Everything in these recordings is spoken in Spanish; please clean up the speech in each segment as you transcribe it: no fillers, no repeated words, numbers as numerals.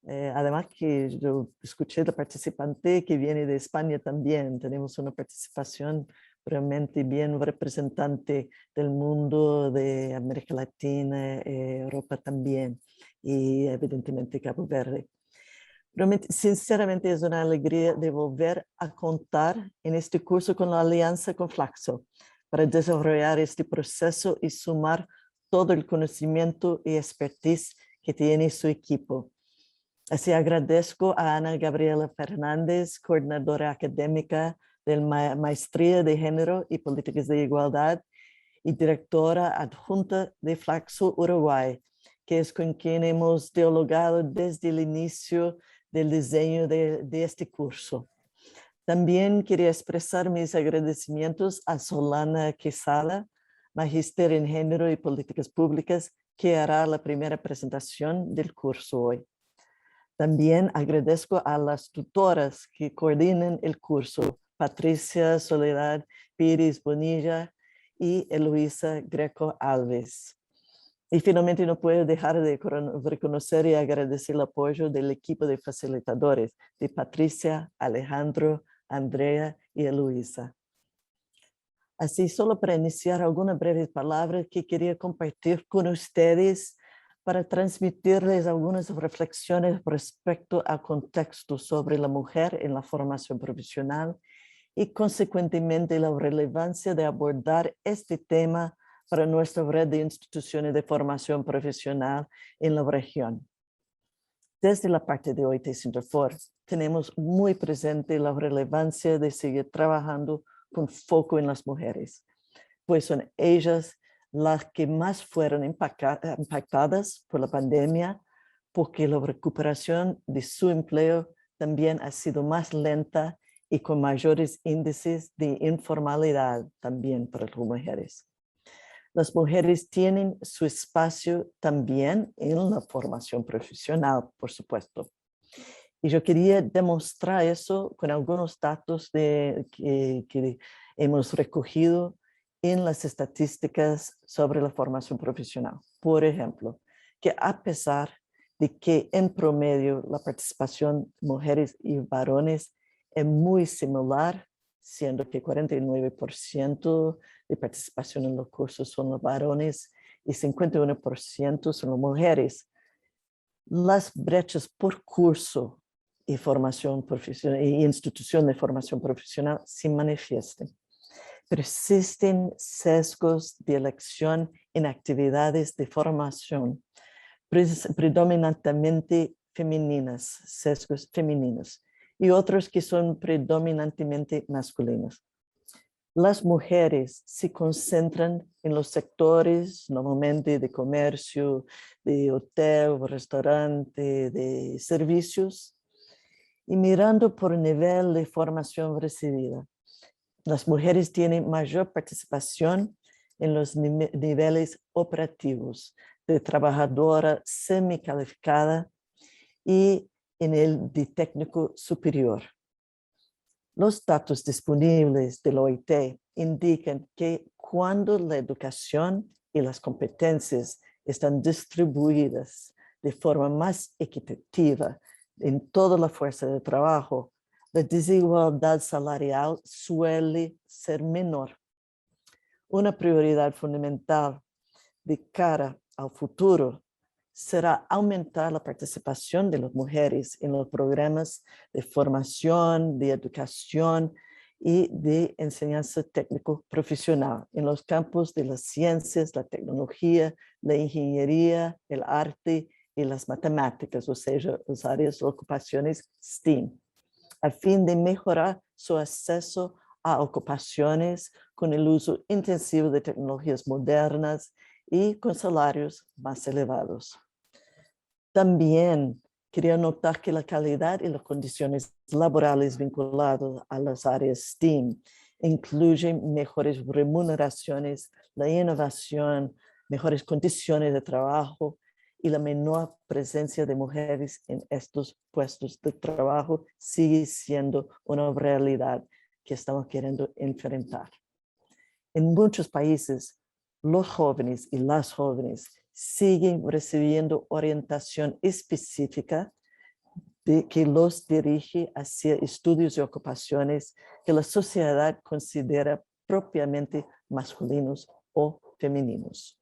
Además que yo escuché la participante que viene de España también. Tenemos una participación realmente bien representante del mundo, de América Latina, Europa también, y evidentemente Cabo Verde. Realmente, sinceramente, es una alegría de volver a contar en este curso con la alianza con Flaxo para desarrollar este proceso y sumar todo el conocimiento y expertise que tiene su equipo. Así agradezco a Ana Gabriela Fernández, coordinadora académica de Maestría de Género y Políticas de Igualdad y directora adjunta de Flaxo Uruguay, que es con quien hemos dialogado desde el inicio del diseño de este curso. También quería expresar mis agradecimientos a Solana Quesada, magíster en Género y Políticas Públicas, que hará la primera presentación del curso hoy. También agradezco a las tutoras que coordinan el curso, Patricia Soledad Pires Bonilla y Eloisa Greco Alves. Y finalmente no puedo dejar de reconocer y agradecer el apoyo del equipo de facilitadores, de Patricia, Alejandro, Andrea y Eloisa. Así, solo para iniciar algunas breves palabras que quería compartir con ustedes para transmitirles algunas reflexiones respecto al contexto sobre la mujer en la formación profesional y consecuentemente la relevancia de abordar este tema para nuestra red de instituciones de formación profesional en la región. Desde la parte de OIT Centerfor, tenemos muy presente la relevancia de seguir trabajando con foco en las mujeres, pues son ellas las que más fueron impactadas por la pandemia, porque la recuperación de su empleo también ha sido más lenta y con mayores índices de informalidad también para las mujeres. Las mujeres tienen su espacio también en la formación profesional, por supuesto. Y yo quería demostrar eso con algunos datos que hemos recogido en las estadísticas sobre la formación profesional. Por ejemplo, que a pesar de que en promedio la participación de mujeres y varones es muy similar, siendo que 49% de participación en los cursos son los varones y 51% son las mujeres. Las brechas por curso y formación profesional y institución de formación profesional se manifiestan. Persisten sesgos de elección en actividades de formación, predominantemente femeninas, sesgos femeninos, y otros que son predominantemente masculinos. Las mujeres se concentran en los sectores normalmente de comercio, de hotel, restaurante, de servicios, y mirando por nivel de formación recibida. Las mujeres tienen mayor participación en los niveles operativos de trabajadora semicalificada y en el de técnico superior. Los datos disponibles del OIT indican que cuando la educación y las competencias están distribuidas de forma más equitativa en toda la fuerza de trabajo, la desigualdad salarial suele ser menor. Una prioridad fundamental de cara al futuro será aumentar la participación de las mujeres en los programas de formación, de educación y de enseñanza técnico profesional en los campos de las ciencias, la tecnología, la ingeniería, el arte y las matemáticas, o sea, las áreas de ocupaciones STEAM, a fin de mejorar su acceso a ocupaciones con el uso intensivo de tecnologías modernas y con salarios más elevados. También quería notar que la calidad y las condiciones laborales vinculadas a las áreas STEAM incluyen mejores remuneraciones, la innovación, mejores condiciones de trabajo y la menor presencia de mujeres en estos puestos de trabajo sigue siendo una realidad que estamos queriendo enfrentar. En muchos países, los jóvenes y las jóvenes siguen recibiendo orientación específica que los dirige hacia estudios y ocupaciones que la sociedad considera propiamente masculinos o femeninos.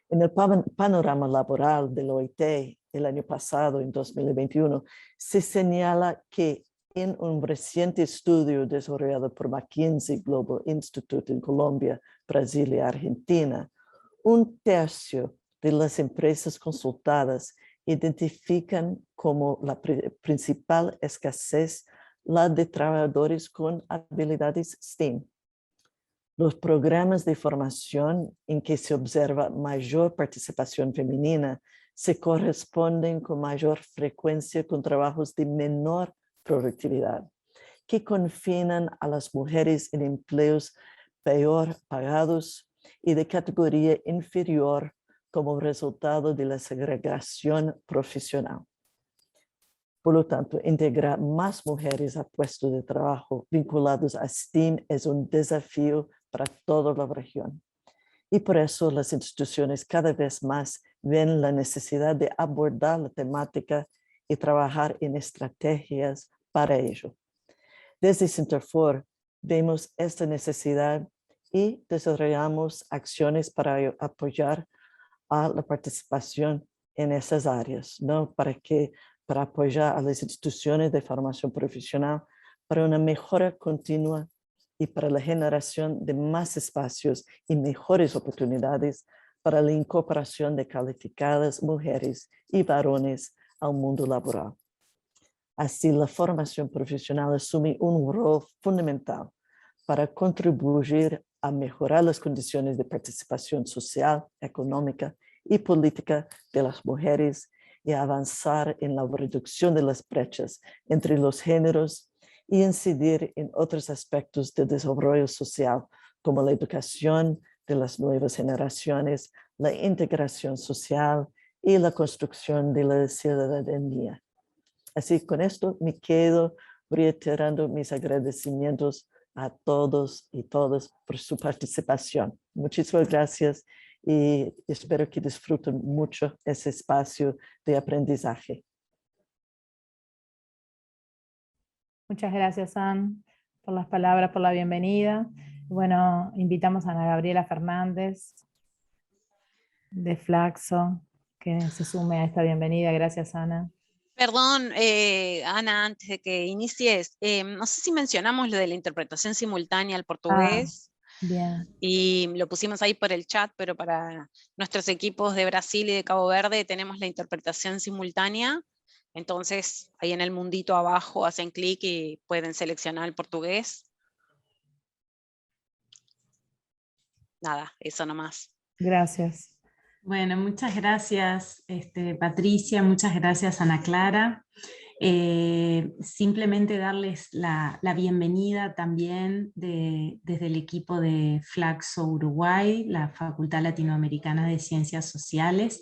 En el panorama laboral del OIT el año pasado, en 2021, se señala que en un reciente estudio desarrollado por McKinsey Global Institute en Colombia, Brasil y Argentina, 1/3 de las empresas consultadas identifican como la principal escasez la de trabajadores con habilidades STEM. Los programas de formación en que se observa mayor participación femenina se corresponden con mayor frecuencia con trabajos de menor productividad, que confinan a las mujeres en empleos peor pagados y de categoría inferior como resultado de la segregación profesional. Por lo tanto, integrar más mujeres a puestos de trabajo vinculados a STEAM es un desafío para toda la región. Y por eso las instituciones cada vez más ven la necesidad de abordar la temática y trabajar en estrategias para ello. Desde Center4 vemos esta necesidad y desarrollamos acciones para apoyar a la participación en esas áreas, ¿no? Para apoyar a las instituciones de formación profesional para una mejora continua y para la generación de más espacios y mejores oportunidades para la incorporación de calificadas mujeres y varones al mundo laboral. Así, la formación profesional asume un rol fundamental para contribuir a mejorar las condiciones de participación social, económica y política de las mujeres y avanzar en la reducción de las brechas entre los géneros y incidir en otros aspectos del desarrollo social, como la educación de las nuevas generaciones, la integración social y la construcción de la ciudadanía. Así, con esto me quedo reiterando mis agradecimientos a todos y todas por su participación. Muchísimas gracias y espero que disfruten mucho ese espacio de aprendizaje. Muchas gracias, Ann, por las palabras, por la bienvenida. Bueno, invitamos a Ana Gabriela Fernández de Flaxo que se sume a esta bienvenida. Gracias, Ana. Perdón, Ana, antes de que inicies, no sé si mencionamos lo de la interpretación simultánea al portugués. Bien. Y lo pusimos ahí por el chat, pero para nuestros equipos de Brasil y de Cabo Verde tenemos la interpretación simultánea. Entonces, ahí en el mundito abajo hacen clic y pueden seleccionar el portugués. Nada, eso nomás. Gracias. Bueno, muchas gracias Patricia, muchas gracias Ana Clara. Simplemente darles la bienvenida también desde el equipo de Flaxo Uruguay, la Facultad Latinoamericana de Ciencias Sociales.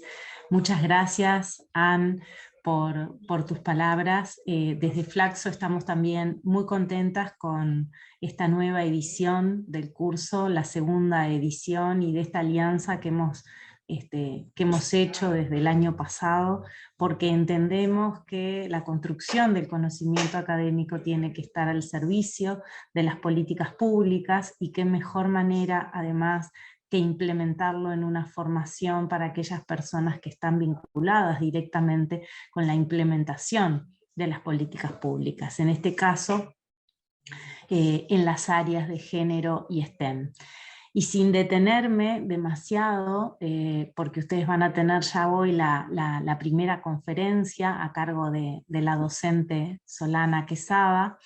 Muchas gracias, Ann, por tus palabras. Desde Flaxo estamos también muy contentas con esta nueva edición del curso, la segunda edición, y de esta alianza que hemos hecho desde el año pasado, porque entendemos que la construcción del conocimiento académico tiene que estar al servicio de las políticas públicas, y qué mejor manera además que implementarlo en una formación para aquellas personas que están vinculadas directamente con la implementación de las políticas públicas, en este caso en las áreas de género y STEM. Y sin detenerme demasiado, porque ustedes van a tener ya hoy la primera conferencia a cargo de la docente Solana Quesada,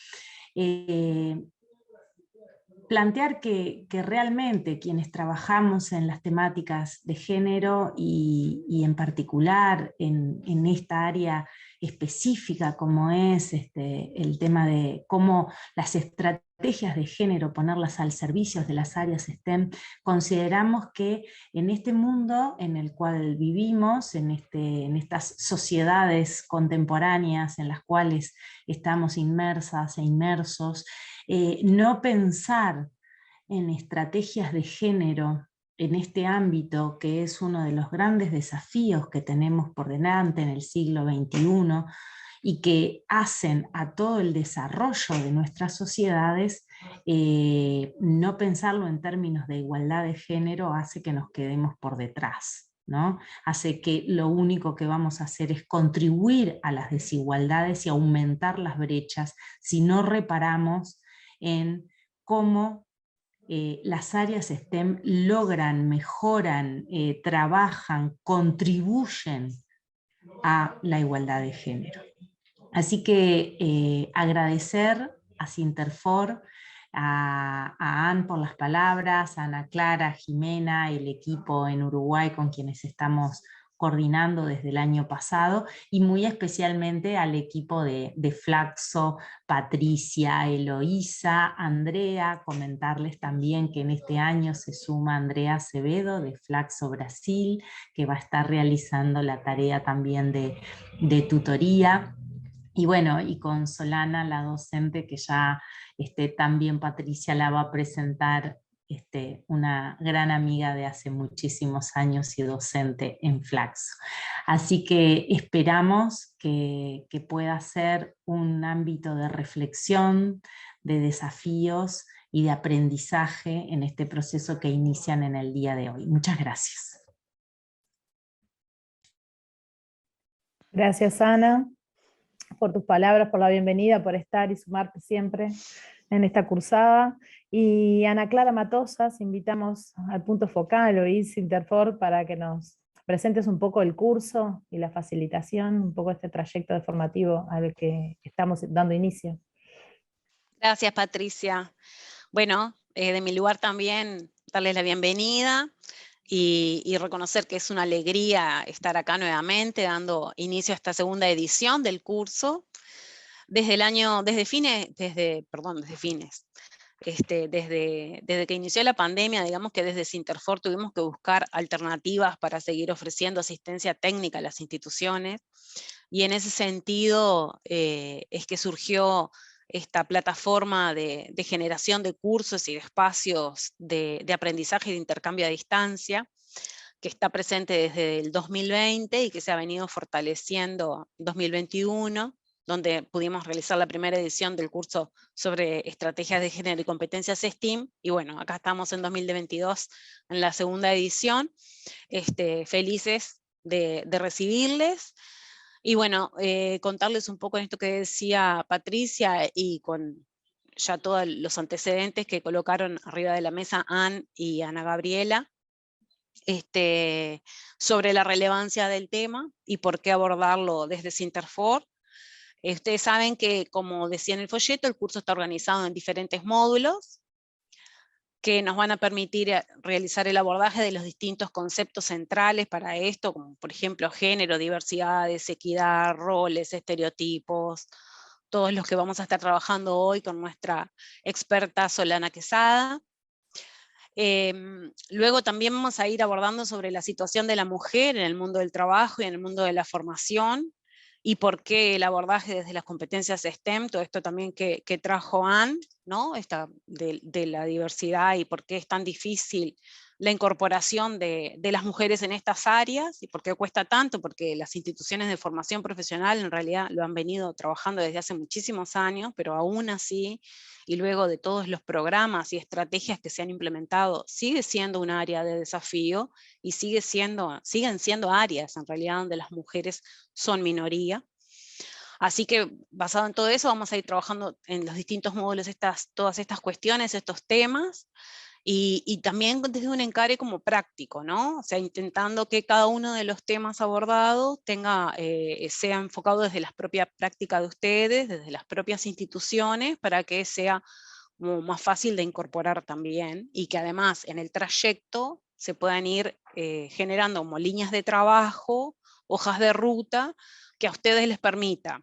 plantear que realmente quienes trabajamos en las temáticas de género y en particular en esta área específica como es el tema de cómo las estrategias de género ponerlas al servicio de las áreas STEM, consideramos que en este mundo en el cual vivimos, en estas sociedades contemporáneas en las cuales estamos inmersas e inmersos, no pensar en estrategias de género en este ámbito, que es uno de los grandes desafíos que tenemos por delante en el siglo XXI, y que hacen a todo el desarrollo de nuestras sociedades, no pensarlo en términos de igualdad de género hace que nos quedemos por detrás, ¿no? Hace que lo único que vamos a hacer es contribuir a las desigualdades y aumentar las brechas si no reparamos en cómo las áreas STEM logran, mejoran, trabajan, contribuyen a la igualdad de género. Así que agradecer a Sinterfor, a Ann por las palabras, a Ana Clara, a Jimena, el equipo en Uruguay con quienes estamos coordinando desde el año pasado, y muy especialmente al equipo de Flaxo, Patricia, Eloísa, Andrea. Comentarles también que en este año se suma Andrea Acevedo de Flaxo Brasil, que va a estar realizando la tarea también de tutoría. Y bueno, y con Solana, la docente, que ya también Patricia la va a presentar, una gran amiga de hace muchísimos años y docente en Flaxo. Así que esperamos que pueda ser un ámbito de reflexión, de desafíos y de aprendizaje en este proceso que inician en el día de hoy. Muchas gracias. Gracias, Ana, por tus palabras, por la bienvenida, por estar y sumarte siempre en esta cursada. Y Ana Clara Matosas, invitamos al punto focal, hoy Sinterfor, para que nos presentes un poco el curso y la facilitación, un poco este trayecto de formativo al que estamos dando inicio. Gracias, Patricia. Bueno, de mi lugar también darles la bienvenida y reconocer que es una alegría estar acá nuevamente dando inicio a esta segunda edición del curso. Desde que inició la pandemia, digamos que desde Sinterfor tuvimos que buscar alternativas para seguir ofreciendo asistencia técnica a las instituciones, y en ese sentido es que surgió esta plataforma de generación de cursos y de espacios de aprendizaje y de intercambio a distancia, que está presente desde el 2020 y que se ha venido fortaleciendo en 2021, donde pudimos realizar la primera edición del curso sobre estrategias de género y competencias STEAM, y bueno, acá estamos en 2022 en la segunda edición, felices de recibirles, y bueno, contarles un poco en esto que decía Patricia, y con ya todos los antecedentes que colocaron arriba de la mesa Ann y Ana Gabriela, sobre la relevancia del tema y por qué abordarlo desde Sinterfor. Ustedes saben que, como decía en el folleto, el curso está organizado en diferentes módulos que nos van a permitir realizar el abordaje de los distintos conceptos centrales para esto, como por ejemplo género, diversidades, equidad, roles, estereotipos, todos los que vamos a estar trabajando hoy con nuestra experta Solana Quesada. Luego también vamos a ir abordando sobre la situación de la mujer en el mundo del trabajo y en el mundo de la formación, y por qué el abordaje desde las competencias STEM, todo esto también que trajo Ann, ¿no? de la diversidad, y por qué es tan difícil la incorporación de las mujeres en estas áreas, y por qué cuesta tanto, porque las instituciones de formación profesional en realidad lo han venido trabajando desde hace muchísimos años, pero aún así, y luego de todos los programas y estrategias que se han implementado, sigue siendo un área de desafío, y siguen siendo áreas en realidad donde las mujeres son minoría. Así que, basado en todo eso, vamos a ir trabajando en los distintos módulos todas estas cuestiones, estos temas, y también desde un encare como práctico, ¿no? O sea, intentando que cada uno de los temas abordados sea enfocado desde la propia práctica de ustedes, desde las propias instituciones, para que sea como más fácil de incorporar también, y que además en el trayecto se puedan ir generando como líneas de trabajo, hojas de ruta, que a ustedes les permita,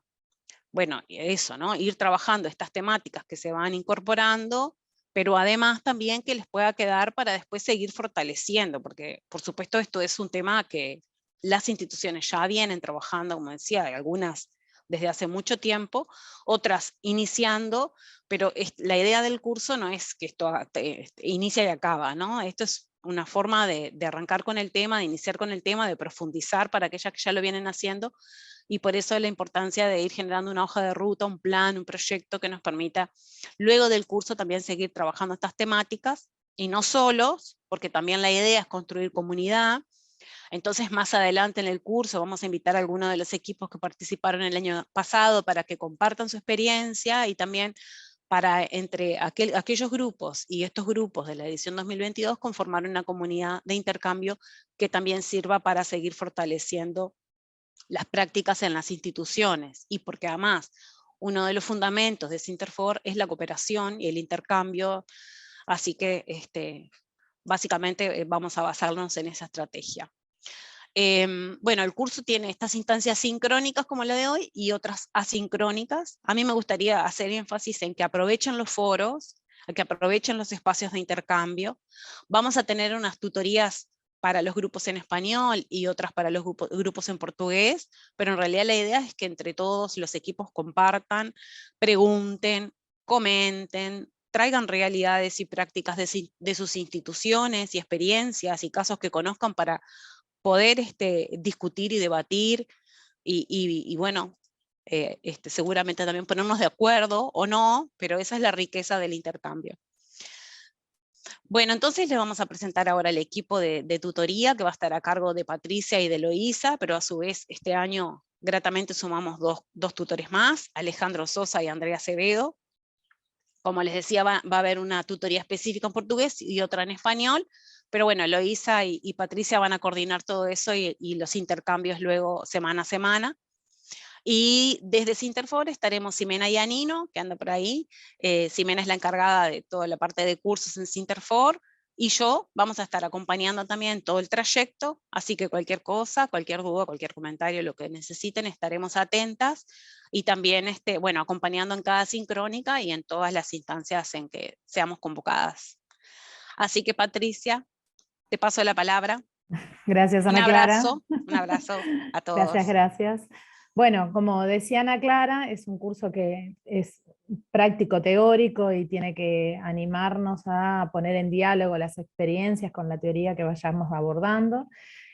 bueno, eso, ¿no? Ir trabajando estas temáticas que se van incorporando, pero además también que les pueda quedar para después seguir fortaleciendo, porque por supuesto esto es un tema que las instituciones ya vienen trabajando, como decía, algunas desde hace mucho tiempo, otras iniciando, pero la idea del curso no es que esto inicia y acaba, ¿no? Esto es una forma de arrancar con el tema, de iniciar con el tema, de profundizar para aquellas que ya lo vienen haciendo, y por eso la importancia de ir generando una hoja de ruta, un plan, un proyecto que nos permita luego del curso también seguir trabajando estas temáticas, y no solos, porque también la idea es construir comunidad. Entonces más adelante en el curso vamos a invitar a algunos de los equipos que participaron el año pasado para que compartan su experiencia, y también para entre aquellos grupos y estos grupos de la edición 2022 conformar una comunidad de intercambio que también sirva para seguir fortaleciendo las prácticas en las instituciones, y porque además uno de los fundamentos de Sinterfor es la cooperación y el intercambio, así que básicamente vamos a basarnos en esa estrategia. Bueno, el curso tiene estas instancias sincrónicas como la de hoy y otras asincrónicas. A mí me gustaría hacer énfasis en que aprovechen los foros, que aprovechen los espacios de intercambio. Vamos a tener unas tutorías para los grupos en español y otras para los grupos en portugués, pero en realidad la idea es que entre todos los equipos compartan, pregunten, comenten, traigan realidades y prácticas de sus instituciones y experiencias y casos que conozcan para poder discutir y debatir, y bueno, seguramente también ponernos de acuerdo o no, pero esa es la riqueza del intercambio. Bueno, entonces les vamos a presentar ahora el equipo de tutoría que va a estar a cargo de Patricia y de Eloísa, pero a su vez este año gratamente sumamos dos tutores más, Alejandro Sosa y Andrea Acevedo. Como les decía, va a haber una tutoría específica en portugués y otra en español, pero bueno, Eloísa y Patricia van a coordinar todo eso y los intercambios luego semana a semana. Y desde Sinterfor estaremos Ximena y Anino, que anda por ahí. Ximena es la encargada de toda la parte de cursos en Sinterfor, y yo vamos a estar acompañando también todo el trayecto, así que cualquier cosa, cualquier duda, cualquier comentario, lo que necesiten, estaremos atentas, y también bueno, acompañando en cada sincrónica y en todas las instancias en que seamos convocadas. Así que Patricia, te paso la palabra. Gracias, Ana Clara. Un abrazo a todos. Gracias, gracias. Bueno, como decía Ana Clara, es un curso que es práctico teórico y tiene que animarnos a poner en diálogo las experiencias con la teoría que vayamos abordando.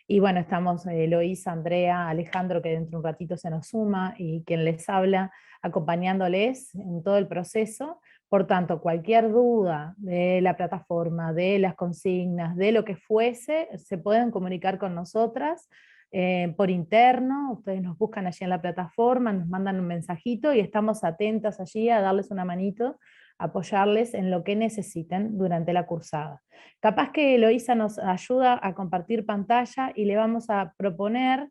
Y bueno, estamos Eloísa, Andrea, Alejandro, que dentro de un ratito se nos suma, y quien les habla, acompañándoles en todo el proceso. Por tanto, cualquier duda de la plataforma, de las consignas, de lo que fuese, se pueden comunicar con nosotras por interno. Ustedes nos buscan allí en la plataforma, nos mandan un mensajito y estamos atentas allí a darles una manito, a apoyarles en lo que necesiten durante la cursada. Capaz que Eloísa nos ayuda a compartir pantalla y le vamos a proponer,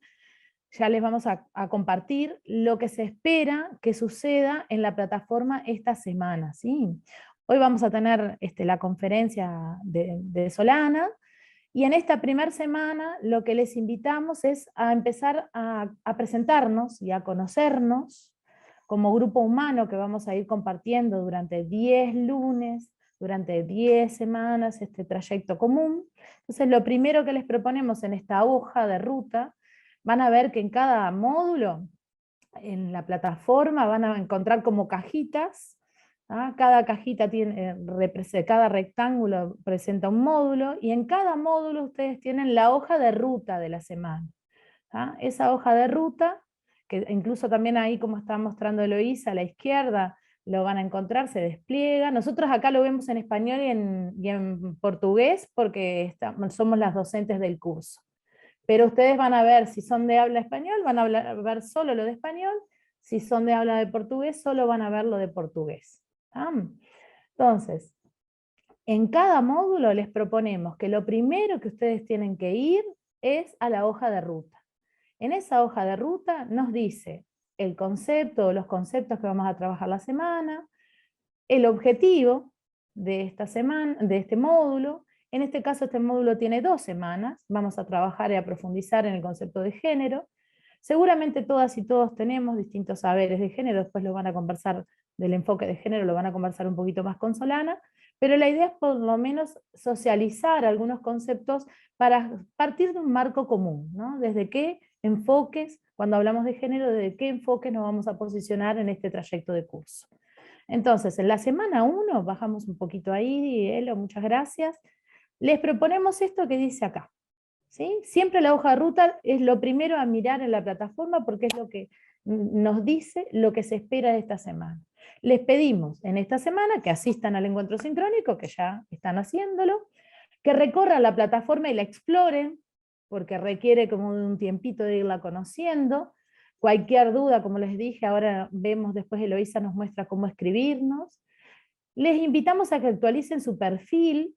ya les vamos a compartir lo que se espera que suceda en la plataforma esta semana, ¿sí? Hoy vamos a tener la conferencia de Solana, y en esta primera semana lo que les invitamos es a empezar a presentarnos y a conocernos como grupo humano que vamos a ir compartiendo durante 10 lunes, durante 10 semanas, este trayecto común. Entonces lo primero que les proponemos en esta hoja de ruta, van a ver que en cada módulo, en la plataforma, van a encontrar como cajitas. Cada cajita tiene, cada rectángulo presenta un módulo, y en cada módulo ustedes tienen la hoja de ruta de la semana. Esa hoja de ruta, que incluso también ahí, como está mostrando Eloísa, a la izquierda, lo van a encontrar, se despliega. Nosotros acá lo vemos en español y en portugués, porque somos las docentes del curso. Pero ustedes van a ver, si son de habla español, van a ver solo lo de español; si son de habla de portugués, solo van a ver lo de portugués. Entonces, en cada módulo les proponemos que lo primero que ustedes tienen que ir es a la hoja de ruta. En esa hoja de ruta nos dice el concepto o los conceptos que vamos a trabajar la semana, el objetivo de esta semana, de este módulo. En este caso este módulo tiene 2 semanas, vamos a trabajar y a profundizar en el concepto de género. Seguramente todas y todos tenemos distintos saberes de género, después lo van a conversar del enfoque de género, lo van a conversar un poquito más con Solana, pero la idea es por lo menos socializar algunos conceptos para partir de un marco común, ¿no? Desde qué enfoques, cuando hablamos de género, desde qué enfoques nos vamos a posicionar en este trayecto de curso. Entonces, en la semana 1, bajamos un poquito ahí, Elo, muchas gracias. les proponemos esto que dice acá. ¿Sí? Siempre la hoja de ruta es lo primero a mirar en la plataforma porque es lo que nos dice lo que se espera de esta semana. Les pedimos en esta semana que asistan al encuentro sincrónico, que ya están haciéndolo, que recorran la plataforma y la exploren, porque requiere como un tiempito de irla conociendo. Cualquier duda, como les dije, ahora vemos después Eloísa nos muestra cómo escribirnos. Les invitamos a que actualicen su perfil,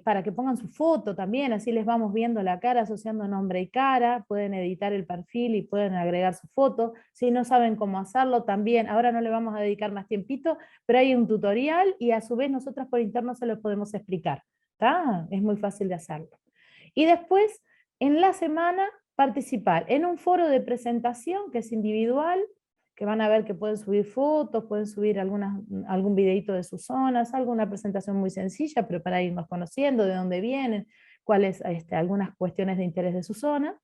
para que pongan su foto también, así les vamos viendo la cara, asociando nombre y cara, pueden editar el perfil y pueden agregar su foto, si no saben cómo hacerlo también, ahora no le vamos a dedicar más tiempito, pero hay un tutorial y a su vez nosotras por interno se lo podemos explicar, ¿está? Es muy fácil de hacerlo. Y después, en la semana, participar en un foro de presentación que es individual, que van a ver que pueden subir fotos, pueden subir algún videito de sus zonas, alguna presentación muy sencilla, pero para irnos conociendo de dónde vienen, cuáles algunas cuestiones de interés de su zona,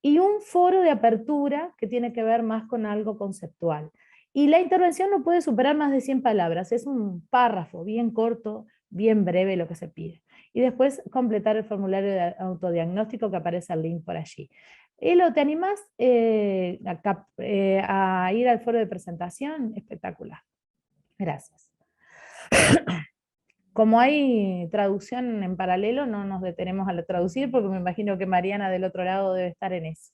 y un foro de apertura que tiene que ver más con algo conceptual. Y la intervención no puede superar más de 100 palabras, es un párrafo bien corto, bien breve lo que se pide. Y después completar el formulario de autodiagnóstico que aparece el link por allí. Elo, ¿te animás a ir al foro de presentación? Espectacular. Gracias. Como hay traducción en paralelo, no nos detenemos a traducir, porque me imagino que Mariana del otro lado debe estar en eso.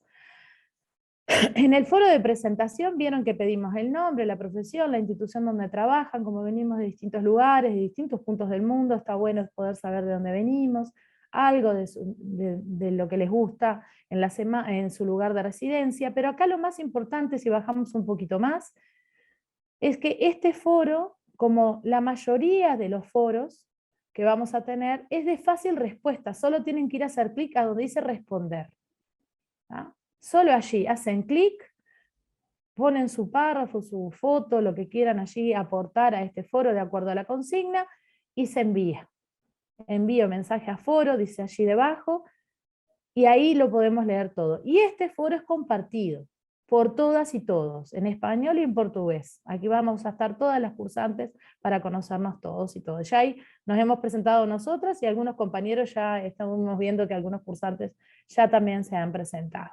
En el foro de presentación vieron que pedimos el nombre, la profesión, la institución donde trabajan, como venimos de distintos lugares, de distintos puntos del mundo, está bueno poder saber de dónde venimos, algo de lo que les gusta en su lugar de residencia, pero acá lo más importante, si bajamos un poquito más, es que este foro, como la mayoría de los foros que vamos a tener, es de fácil respuesta, solo tienen que ir a hacer clic a donde dice responder. ¿Ah? Solo allí hacen clic, ponen su párrafo, su foto, lo que quieran allí aportar a este foro de acuerdo a la consigna, y se envía. Envío mensaje a foro, dice allí debajo, y ahí lo podemos leer todo. Y este foro es compartido por todas y todos, en español y en portugués. Aquí vamos a estar todas las cursantes para conocernos todos y todas. Ya ahí nos hemos presentado nosotras y algunos compañeros ya estamos viendo que algunos cursantes ya también se han presentado.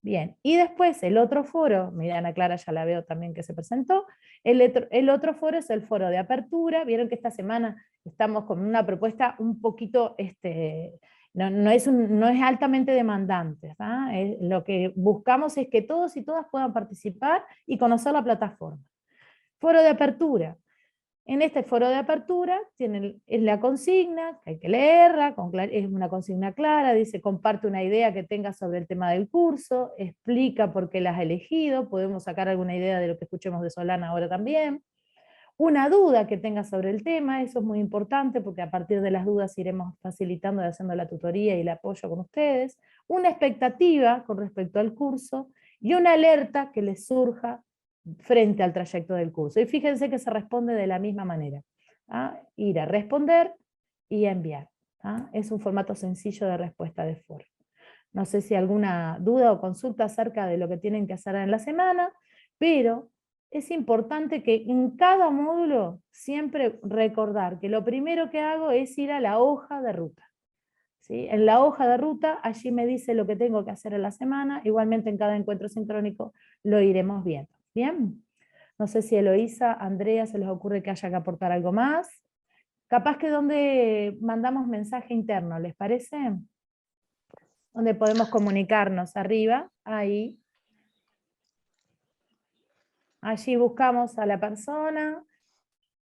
Bien, y después el otro foro, mira, Ana Clara ya la veo también que se presentó, el otro foro es el foro de apertura. Vieron que esta semana estamos con una propuesta un poquito, no es altamente demandante, lo que buscamos es que todos y todas puedan participar y conocer la plataforma. Foro de apertura. En este foro de apertura es la consigna, que hay que leerla, es una consigna clara, dice comparte una idea que tengas sobre el tema del curso, explica por qué la has elegido, podemos sacar alguna idea de lo que escuchemos de Solana ahora también. Una duda que tengas sobre el tema, eso es muy importante porque a partir de las dudas iremos facilitando y haciendo la tutoría y el apoyo con ustedes. Una expectativa con respecto al curso y una alerta que les surja frente al trayecto del curso. Y fíjense que se responde de la misma manera. Ir a responder y a enviar. Es un formato sencillo de respuesta de foro. No sé si alguna duda o consulta acerca de lo que tienen que hacer en la semana, pero es importante que en cada módulo siempre recordar que lo primero que hago es ir a la hoja de ruta. ¿Sí? En la hoja de ruta, allí me dice lo que tengo que hacer en la semana, igualmente en cada encuentro sincrónico lo iremos viendo. ¿Bien? No sé si Eloísa, Andrea, se les ocurre que haya que aportar algo más. Capaz que donde mandamos mensaje interno, ¿les parece? Donde podemos comunicarnos arriba, ahí. Allí buscamos a la persona,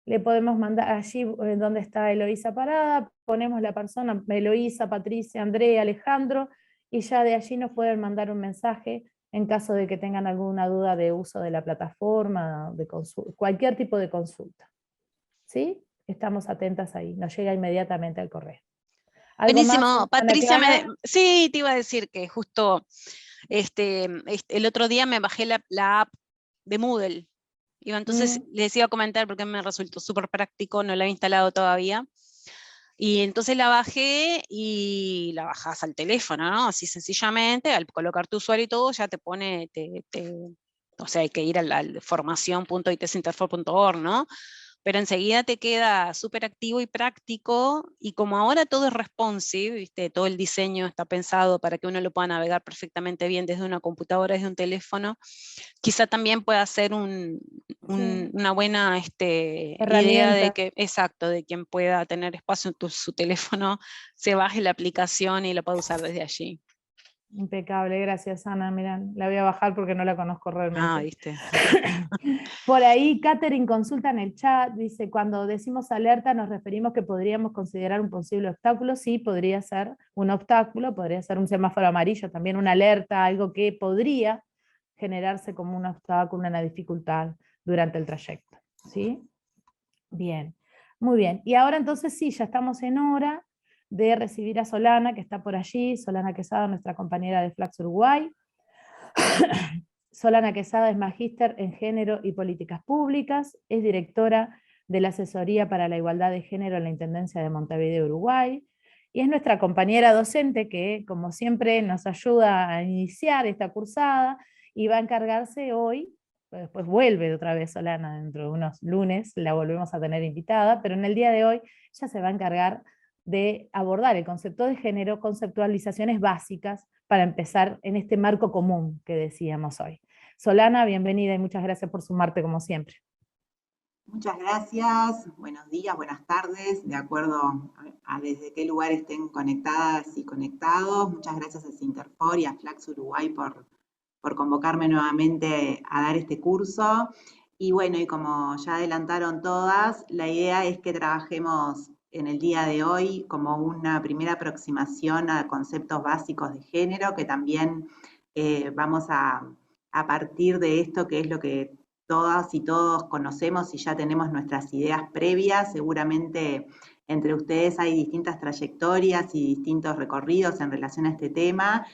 le podemos mandar allí donde está Eloísa parada, ponemos la persona, Eloísa, Patricia, Andrea, Alejandro, y ya de allí nos pueden mandar un mensaje en caso de que tengan alguna duda de uso de la plataforma, de cualquier tipo de consulta. ¿Sí? Estamos atentas ahí, nos llega inmediatamente al correo. Buenísimo, Patricia, sí, te iba a decir que justo el otro día me bajé la app de Moodle. Entonces les iba a comentar porque me resultó súper práctico, no la he instalado todavía. Y entonces la bajé y la bajás al teléfono, ¿no? Así sencillamente, al colocar tu usuario y todo, ya te pone, o sea, hay que ir a la formación.itcinterfor.org, ¿no? pero enseguida te queda súper activo y práctico, y como ahora todo es responsive, ¿viste? Todo el diseño está pensado para que uno lo pueda navegar perfectamente bien desde una computadora, desde un teléfono, quizá también pueda ser una buena idea de Herramienta. que, exacto, de quien pueda tener espacio en su teléfono, se baje la aplicación y lo pueda usar desde allí. Impecable, gracias Ana. Mirá, la voy a bajar porque no la conozco realmente. ¿Viste? Por ahí, Catherine consulta en el chat, dice, cuando decimos alerta nos referimos que podríamos considerar un posible obstáculo. Sí, podría ser un obstáculo, podría ser un semáforo amarillo, también una alerta, algo que podría generarse como un obstáculo, una dificultad durante el trayecto. ¿Sí? Bien, muy bien. Y ahora entonces sí, ya estamos en hora de recibir a Solana, que está por allí, Solana Quesada, nuestra compañera de Flaxo Uruguay. Solana Quesada es magíster en Género y Políticas Públicas, es directora de la Asesoría para la Igualdad de Género en la Intendencia de Montevideo, Uruguay, y es nuestra compañera docente que, como siempre, nos ayuda a iniciar esta cursada y va a encargarse hoy, después vuelve otra vez Solana dentro de unos lunes, la volvemos a tener invitada, pero en el día de hoy ella se va a encargar de abordar el concepto de género, conceptualizaciones básicas para empezar en este marco común que decíamos hoy. Solana, bienvenida y muchas gracias por sumarte como siempre. Muchas gracias, buenos días, buenas tardes, de acuerdo a desde qué lugar estén conectadas y conectados. Muchas gracias a Sinterfor y a Flaxo Uruguay por convocarme nuevamente a dar este curso. Y bueno, y como ya adelantaron todas, la idea es que trabajemos en el día de hoy como una primera aproximación a conceptos básicos de género, que también vamos a partir de esto, que es lo que todas y todos conocemos y ya tenemos nuestras ideas previas. Seguramente entre ustedes hay distintas trayectorias y distintos recorridos en relación a este tema,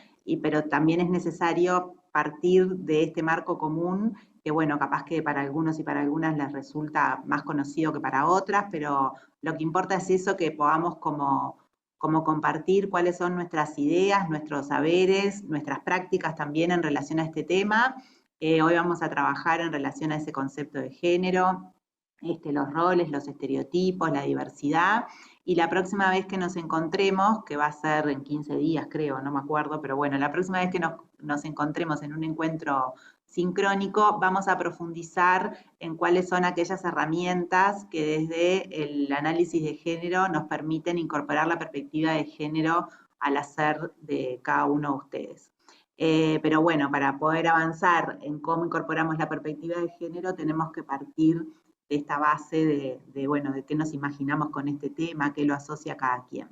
pero también es necesario partir de este marco común, que bueno, capaz que para algunos y para algunas les resulta más conocido que para otras, pero lo que importa es eso, que podamos como compartir cuáles son nuestras ideas, nuestros saberes, nuestras prácticas también en relación a este tema. Hoy vamos a trabajar en relación a ese concepto de género, los roles, los estereotipos, la diversidad, y la próxima vez que nos encontremos, que va a ser en 15 días creo, no me acuerdo, pero bueno, la próxima vez que nos encontremos en un encuentro sincrónico, vamos a profundizar en cuáles son aquellas herramientas que desde el análisis de género nos permiten incorporar la perspectiva de género al hacer de cada uno de ustedes. Pero bueno, para poder avanzar en cómo incorporamos la perspectiva de género, tenemos que partir de esta base de qué nos imaginamos con este tema, qué lo asocia cada quien.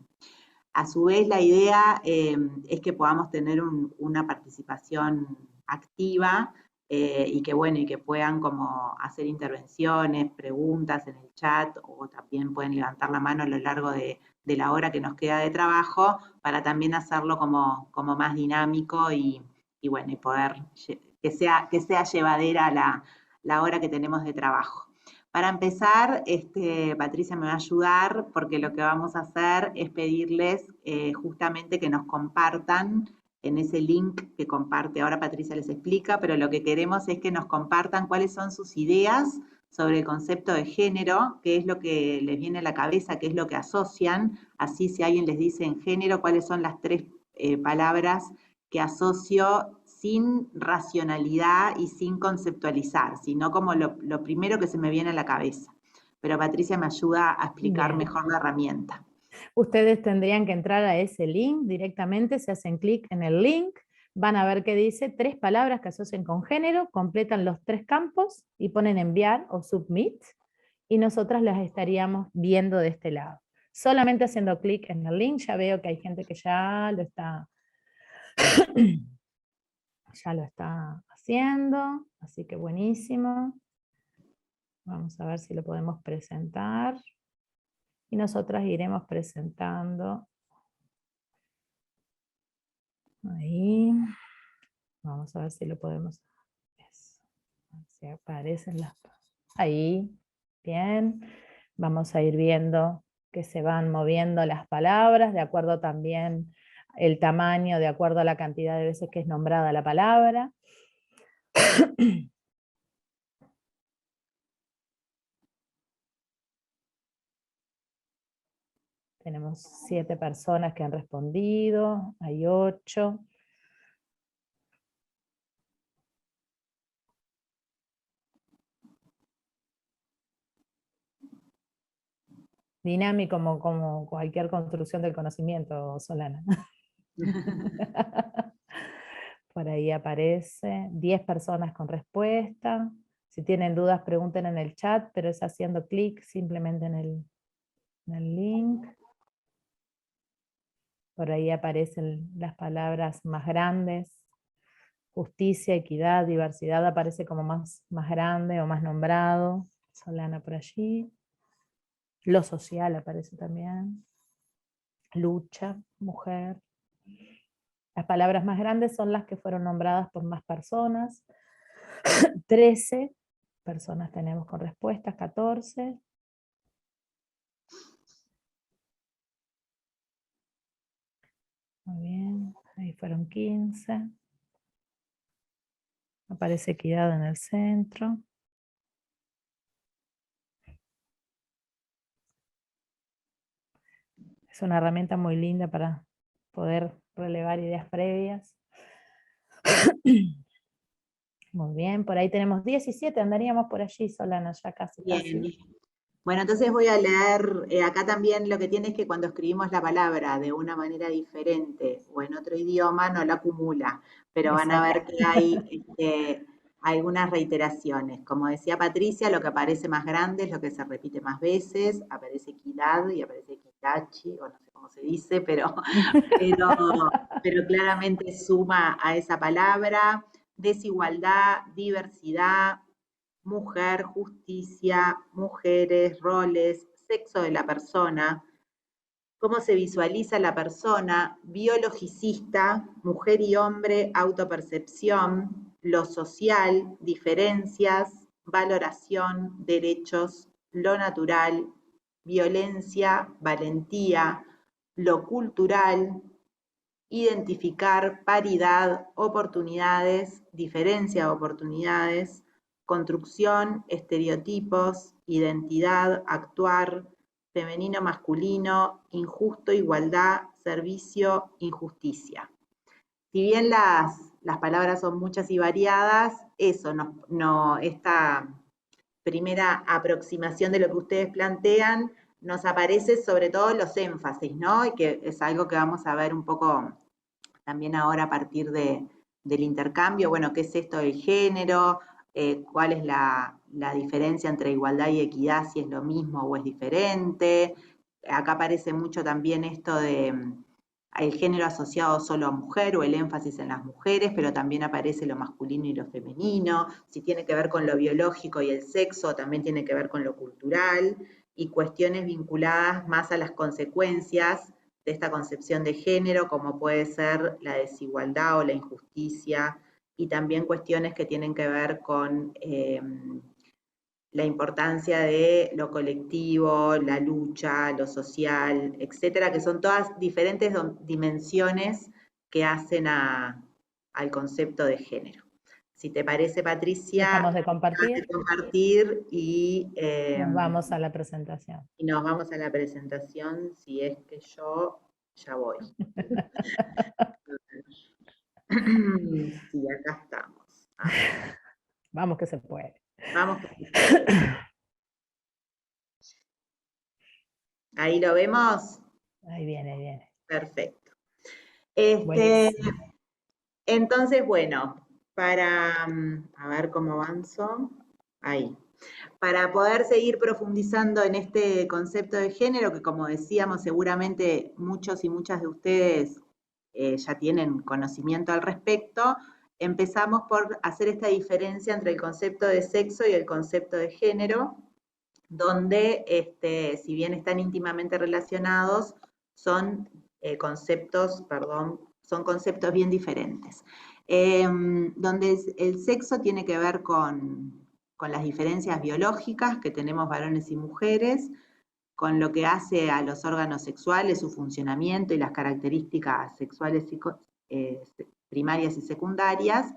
A su vez, la idea es que podamos tener una participación activa y que puedan como hacer intervenciones, preguntas en el chat, o también pueden levantar la mano a lo largo de la hora que nos queda de trabajo, para también hacerlo como más dinámico y poder que sea llevadera la hora que tenemos de trabajo. Para empezar, Patricia me va a ayudar, porque lo que vamos a hacer es pedirles justamente que nos compartan en ese link que comparte. Ahora Patricia les explica, pero lo que queremos es que nos compartan cuáles son sus ideas sobre el concepto de género, qué es lo que les viene a la cabeza, qué es lo que asocian. Así, si alguien les dice en género, cuáles son las 3 palabras que asocio sin racionalidad y sin conceptualizar, sino como lo primero que se me viene a la cabeza. Pero Patricia me ayuda a explicar mejor la herramienta. Ustedes tendrían que entrar a ese link directamente, se hacen clic en el link, van a ver que dice 3 palabras que asocian con género, completan los 3 campos y ponen enviar o submit, y nosotras las estaríamos viendo de este lado. Solamente haciendo clic en el link, ya veo que hay gente que ya lo está haciendo, así que buenísimo. Vamos a ver si lo podemos presentar. Y nosotras iremos presentando. Ahí. Vamos a ver si lo podemos. Si aparecen las. Ahí. Bien. Vamos a ir viendo que se van moviendo las palabras, de acuerdo también el tamaño, de acuerdo a la cantidad de veces que es nombrada la palabra. Tenemos 7 personas que han respondido, hay 8. Dinámico como cualquier construcción del conocimiento, Solana. Por ahí aparece 10 personas con respuesta. Si tienen dudas, pregunten en el chat, pero es haciendo clic simplemente en el link. Por ahí aparecen las palabras más grandes. Justicia, equidad, diversidad aparece como más grande o más nombrado. Solana por allí. Lo social aparece también. Lucha, mujer. Las palabras más grandes son las que fueron nombradas por más personas. 13 personas tenemos con respuestas, 14. Muy bien, ahí fueron 15. Aparece equidad en el centro. Es una herramienta muy linda para poder relevar ideas previas. Muy bien, por ahí tenemos 17, andaríamos por allí, Solana, ya casi. Bien. Bueno, entonces voy a leer, acá también lo que tiene es que cuando escribimos la palabra de una manera diferente o en otro idioma no la acumula, pero van a ver que hay algunas reiteraciones. Como decía Patricia, lo que aparece más grande es lo que se repite más veces, aparece equidad y aparece equitachi, o no sé cómo se dice, pero claramente suma a esa palabra. Desigualdad, diversidad, mujer, justicia, mujeres, roles, sexo de la persona, cómo se visualiza la persona, biologicista, mujer y hombre, autopercepción, lo social, diferencias, valoración, derechos, lo natural, violencia, valentía, lo cultural, identificar, paridad, oportunidades, diferencia de oportunidades, construcción, estereotipos, identidad, actuar, femenino, masculino, injusto, igualdad, servicio, injusticia. Si bien las palabras son muchas y variadas, eso esta primera aproximación de lo que ustedes plantean nos aparece sobre todo los énfasis, ¿no? Y que es algo que vamos a ver un poco también ahora a partir del intercambio. Bueno, ¿qué es esto del género? ¿Cuál es la diferencia entre igualdad y equidad? Si es lo mismo o es diferente. Acá aparece mucho también esto de el género asociado solo a mujer o el énfasis en las mujeres, pero también aparece lo masculino y lo femenino. Si tiene que ver con lo biológico y el sexo, también tiene que ver con lo cultural, y cuestiones vinculadas más a las consecuencias de esta concepción de género, como puede ser la desigualdad o la injusticia, y también cuestiones que tienen que ver con la importancia de lo colectivo, la lucha, lo social, etcétera, que son todas diferentes dimensiones que hacen al concepto de género. Si te parece, Patricia, dejamos de compartir y nos vamos a la presentación. Y nos vamos a la presentación, si es que yo ya voy. Sí, acá estamos. Vamos que se puede. Vamos que se puede. ¿Ahí lo vemos? Ahí viene, ahí viene. Perfecto. Buenísimo. Entonces, bueno, a ver cómo avanzo. Ahí. Para poder seguir profundizando en este concepto de género, que como decíamos, seguramente muchos y muchas de ustedes ya tienen conocimiento al respecto, empezamos por hacer esta diferencia entre el concepto de sexo y el concepto de género, donde, si bien están íntimamente relacionados, son conceptos bien diferentes. Donde el sexo tiene que ver con las diferencias biológicas que tenemos varones y mujeres, con lo que hace a los órganos sexuales, su funcionamiento y las características sexuales primarias y secundarias,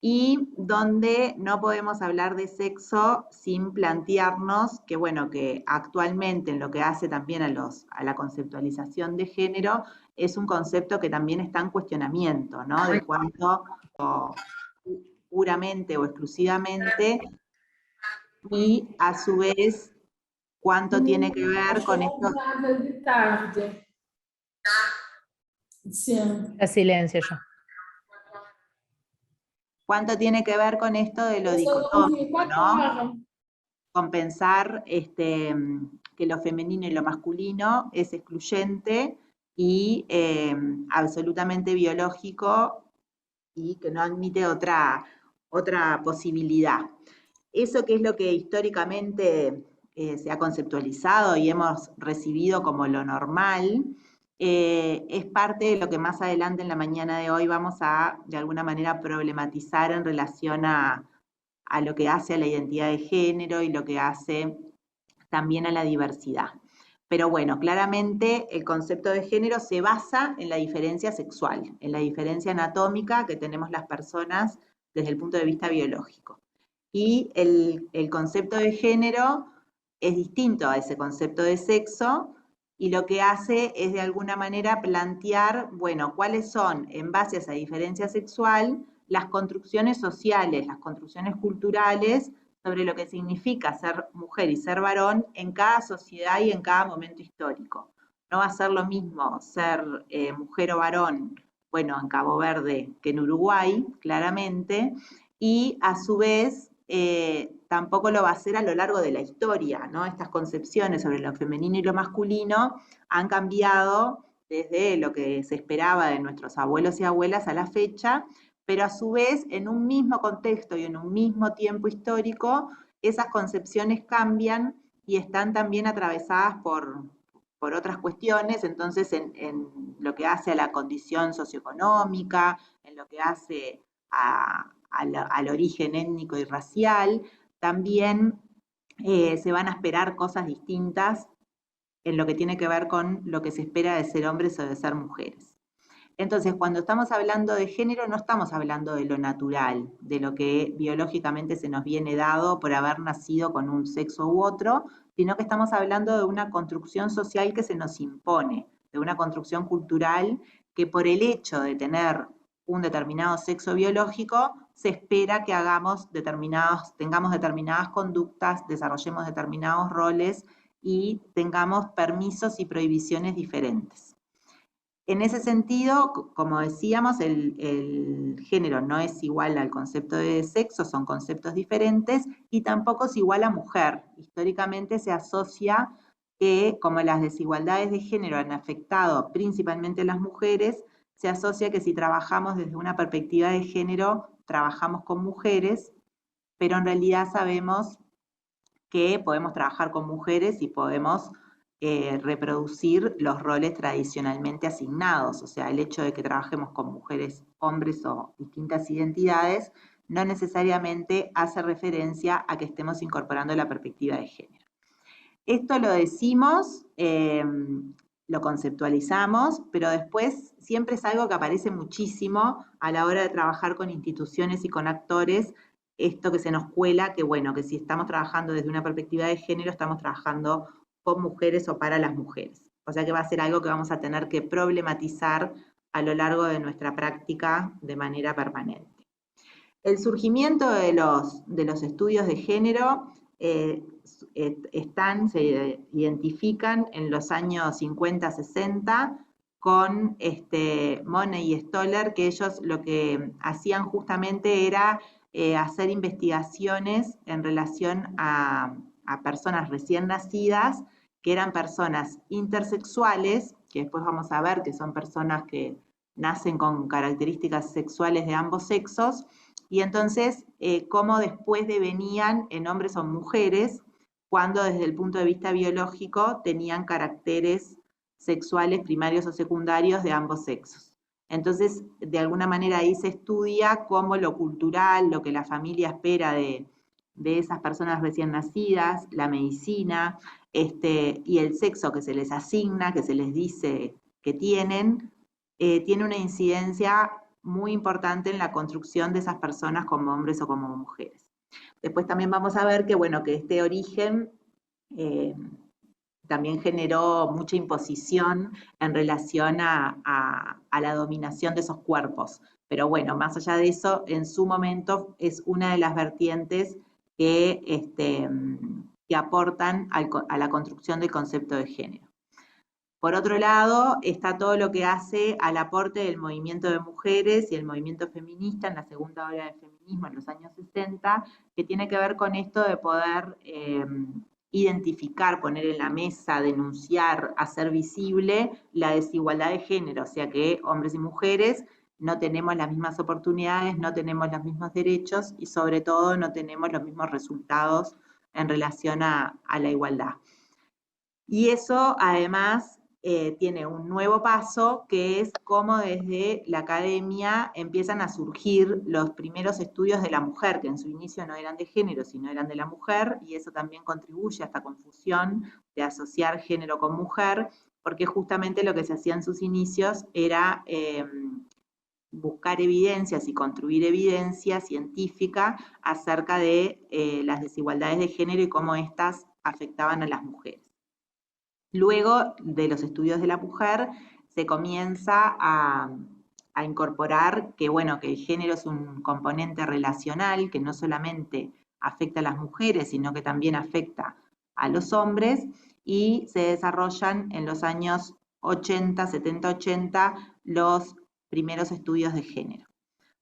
y donde no podemos hablar de sexo sin plantearnos que, bueno, que actualmente en lo que hace también a la conceptualización de género, es un concepto que también está en cuestionamiento, ¿no? De cuánto puramente o exclusivamente, y a su vez cuánto tiene que ver con esto. La silencio yo. ¿Cuánto tiene que ver con esto de lo dicotómico, ¿no? Con pensar que lo femenino y lo masculino es excluyente y absolutamente biológico y que no admite otra posibilidad. Eso que es lo que históricamente se ha conceptualizado y hemos recibido como lo normal, es parte de lo que más adelante en la mañana de hoy vamos a, de alguna manera, problematizar en relación a lo que hace a la identidad de género y lo que hace también a la diversidad. Pero bueno, claramente el concepto de género se basa en la diferencia sexual, en la diferencia anatómica que tenemos las personas desde el punto de vista biológico. Y el concepto de género es distinto a ese concepto de sexo, y lo que hace es de alguna manera plantear, bueno, cuáles son, en base a esa diferencia sexual, las construcciones sociales, las construcciones culturales sobre lo que significa ser mujer y ser varón en cada sociedad y en cada momento histórico. No va a ser lo mismo ser mujer o varón, bueno, en Cabo Verde que en Uruguay, claramente, y a su vez tampoco lo va a ser a lo largo de la historia, ¿no? Estas concepciones sobre lo femenino y lo masculino han cambiado desde lo que se esperaba de nuestros abuelos y abuelas a la fecha, pero a su vez en un mismo contexto y en un mismo tiempo histórico, esas concepciones cambian y están también atravesadas por otras cuestiones. Entonces en lo que hace a la condición socioeconómica, en lo que hace al origen étnico y racial, también se van a esperar cosas distintas en lo que tiene que ver con lo que se espera de ser hombres o de ser mujeres. Entonces, cuando estamos hablando de género, no estamos hablando de lo natural, de lo que biológicamente se nos viene dado por haber nacido con un sexo u otro, sino que estamos hablando de una construcción social que se nos impone, de una construcción cultural que por el hecho de tener un determinado sexo biológico, se espera que tengamos determinadas conductas, desarrollemos determinados roles y tengamos permisos y prohibiciones diferentes. En ese sentido, como decíamos, el género no es igual al concepto de sexo, son conceptos diferentes, y tampoco es igual a mujer. Históricamente se asocia que, como las desigualdades de género han afectado principalmente a las mujeres, se asocia que si trabajamos desde una perspectiva de género, trabajamos con mujeres, pero en realidad sabemos que podemos trabajar con mujeres y podemos reproducir los roles tradicionalmente asignados. O sea, el hecho de que trabajemos con mujeres, hombres o distintas identidades no necesariamente hace referencia a que estemos incorporando la perspectiva de género. Esto lo decimos, lo conceptualizamos, pero después siempre es algo que aparece muchísimo a la hora de trabajar con instituciones y con actores, esto que se nos cuela, que bueno, que si estamos trabajando desde una perspectiva de género, estamos trabajando con mujeres o para las mujeres. O sea que va a ser algo que vamos a tener que problematizar a lo largo de nuestra práctica de manera permanente. El surgimiento de los estudios de género se identifican en los años 50-60 con Money y Stoller, que ellos lo que hacían justamente era hacer investigaciones en relación a personas recién nacidas, que eran personas intersexuales, que después vamos a ver que son personas que nacen con características sexuales de ambos sexos, y entonces cómo después devenían en hombres o mujeres, cuando desde el punto de vista biológico tenían caracteres sexuales primarios o secundarios de ambos sexos. Entonces, de alguna manera ahí se estudia cómo lo cultural, lo que la familia espera de esas personas recién nacidas, la medicina, y el sexo que se les asigna, que se les dice que tienen, tiene una incidencia muy importante en la construcción de esas personas como hombres o como mujeres. Después también vamos a ver que, bueno, que este origen también generó mucha imposición en relación a la dominación de esos cuerpos. Pero bueno, más allá de eso, en su momento es una de las vertientes que aportan a la construcción del concepto de género. Por otro lado, está todo lo que hace al aporte del movimiento de mujeres y el movimiento feminista en la segunda ola del feminismo en los años 60, que tiene que ver con esto de poder identificar, poner en la mesa, denunciar, hacer visible la desigualdad de género, o sea que hombres y mujeres no tenemos las mismas oportunidades, no tenemos los mismos derechos y sobre todo no tenemos los mismos resultados en relación a la igualdad. Y eso además tiene un nuevo paso, que es cómo desde la academia empiezan a surgir los primeros estudios de la mujer, que en su inicio no eran de género, sino eran de la mujer, y eso también contribuye a esta confusión de asociar género con mujer, porque justamente lo que se hacía en sus inicios era buscar evidencias y construir evidencia científica acerca de las desigualdades de género y cómo éstas afectaban a las mujeres. Luego de los estudios de la mujer se comienza a incorporar que, bueno, que el género es un componente relacional que no solamente afecta a las mujeres, sino que también afecta a los hombres, y se desarrollan en los años 80, 70, 80 los primeros estudios de género,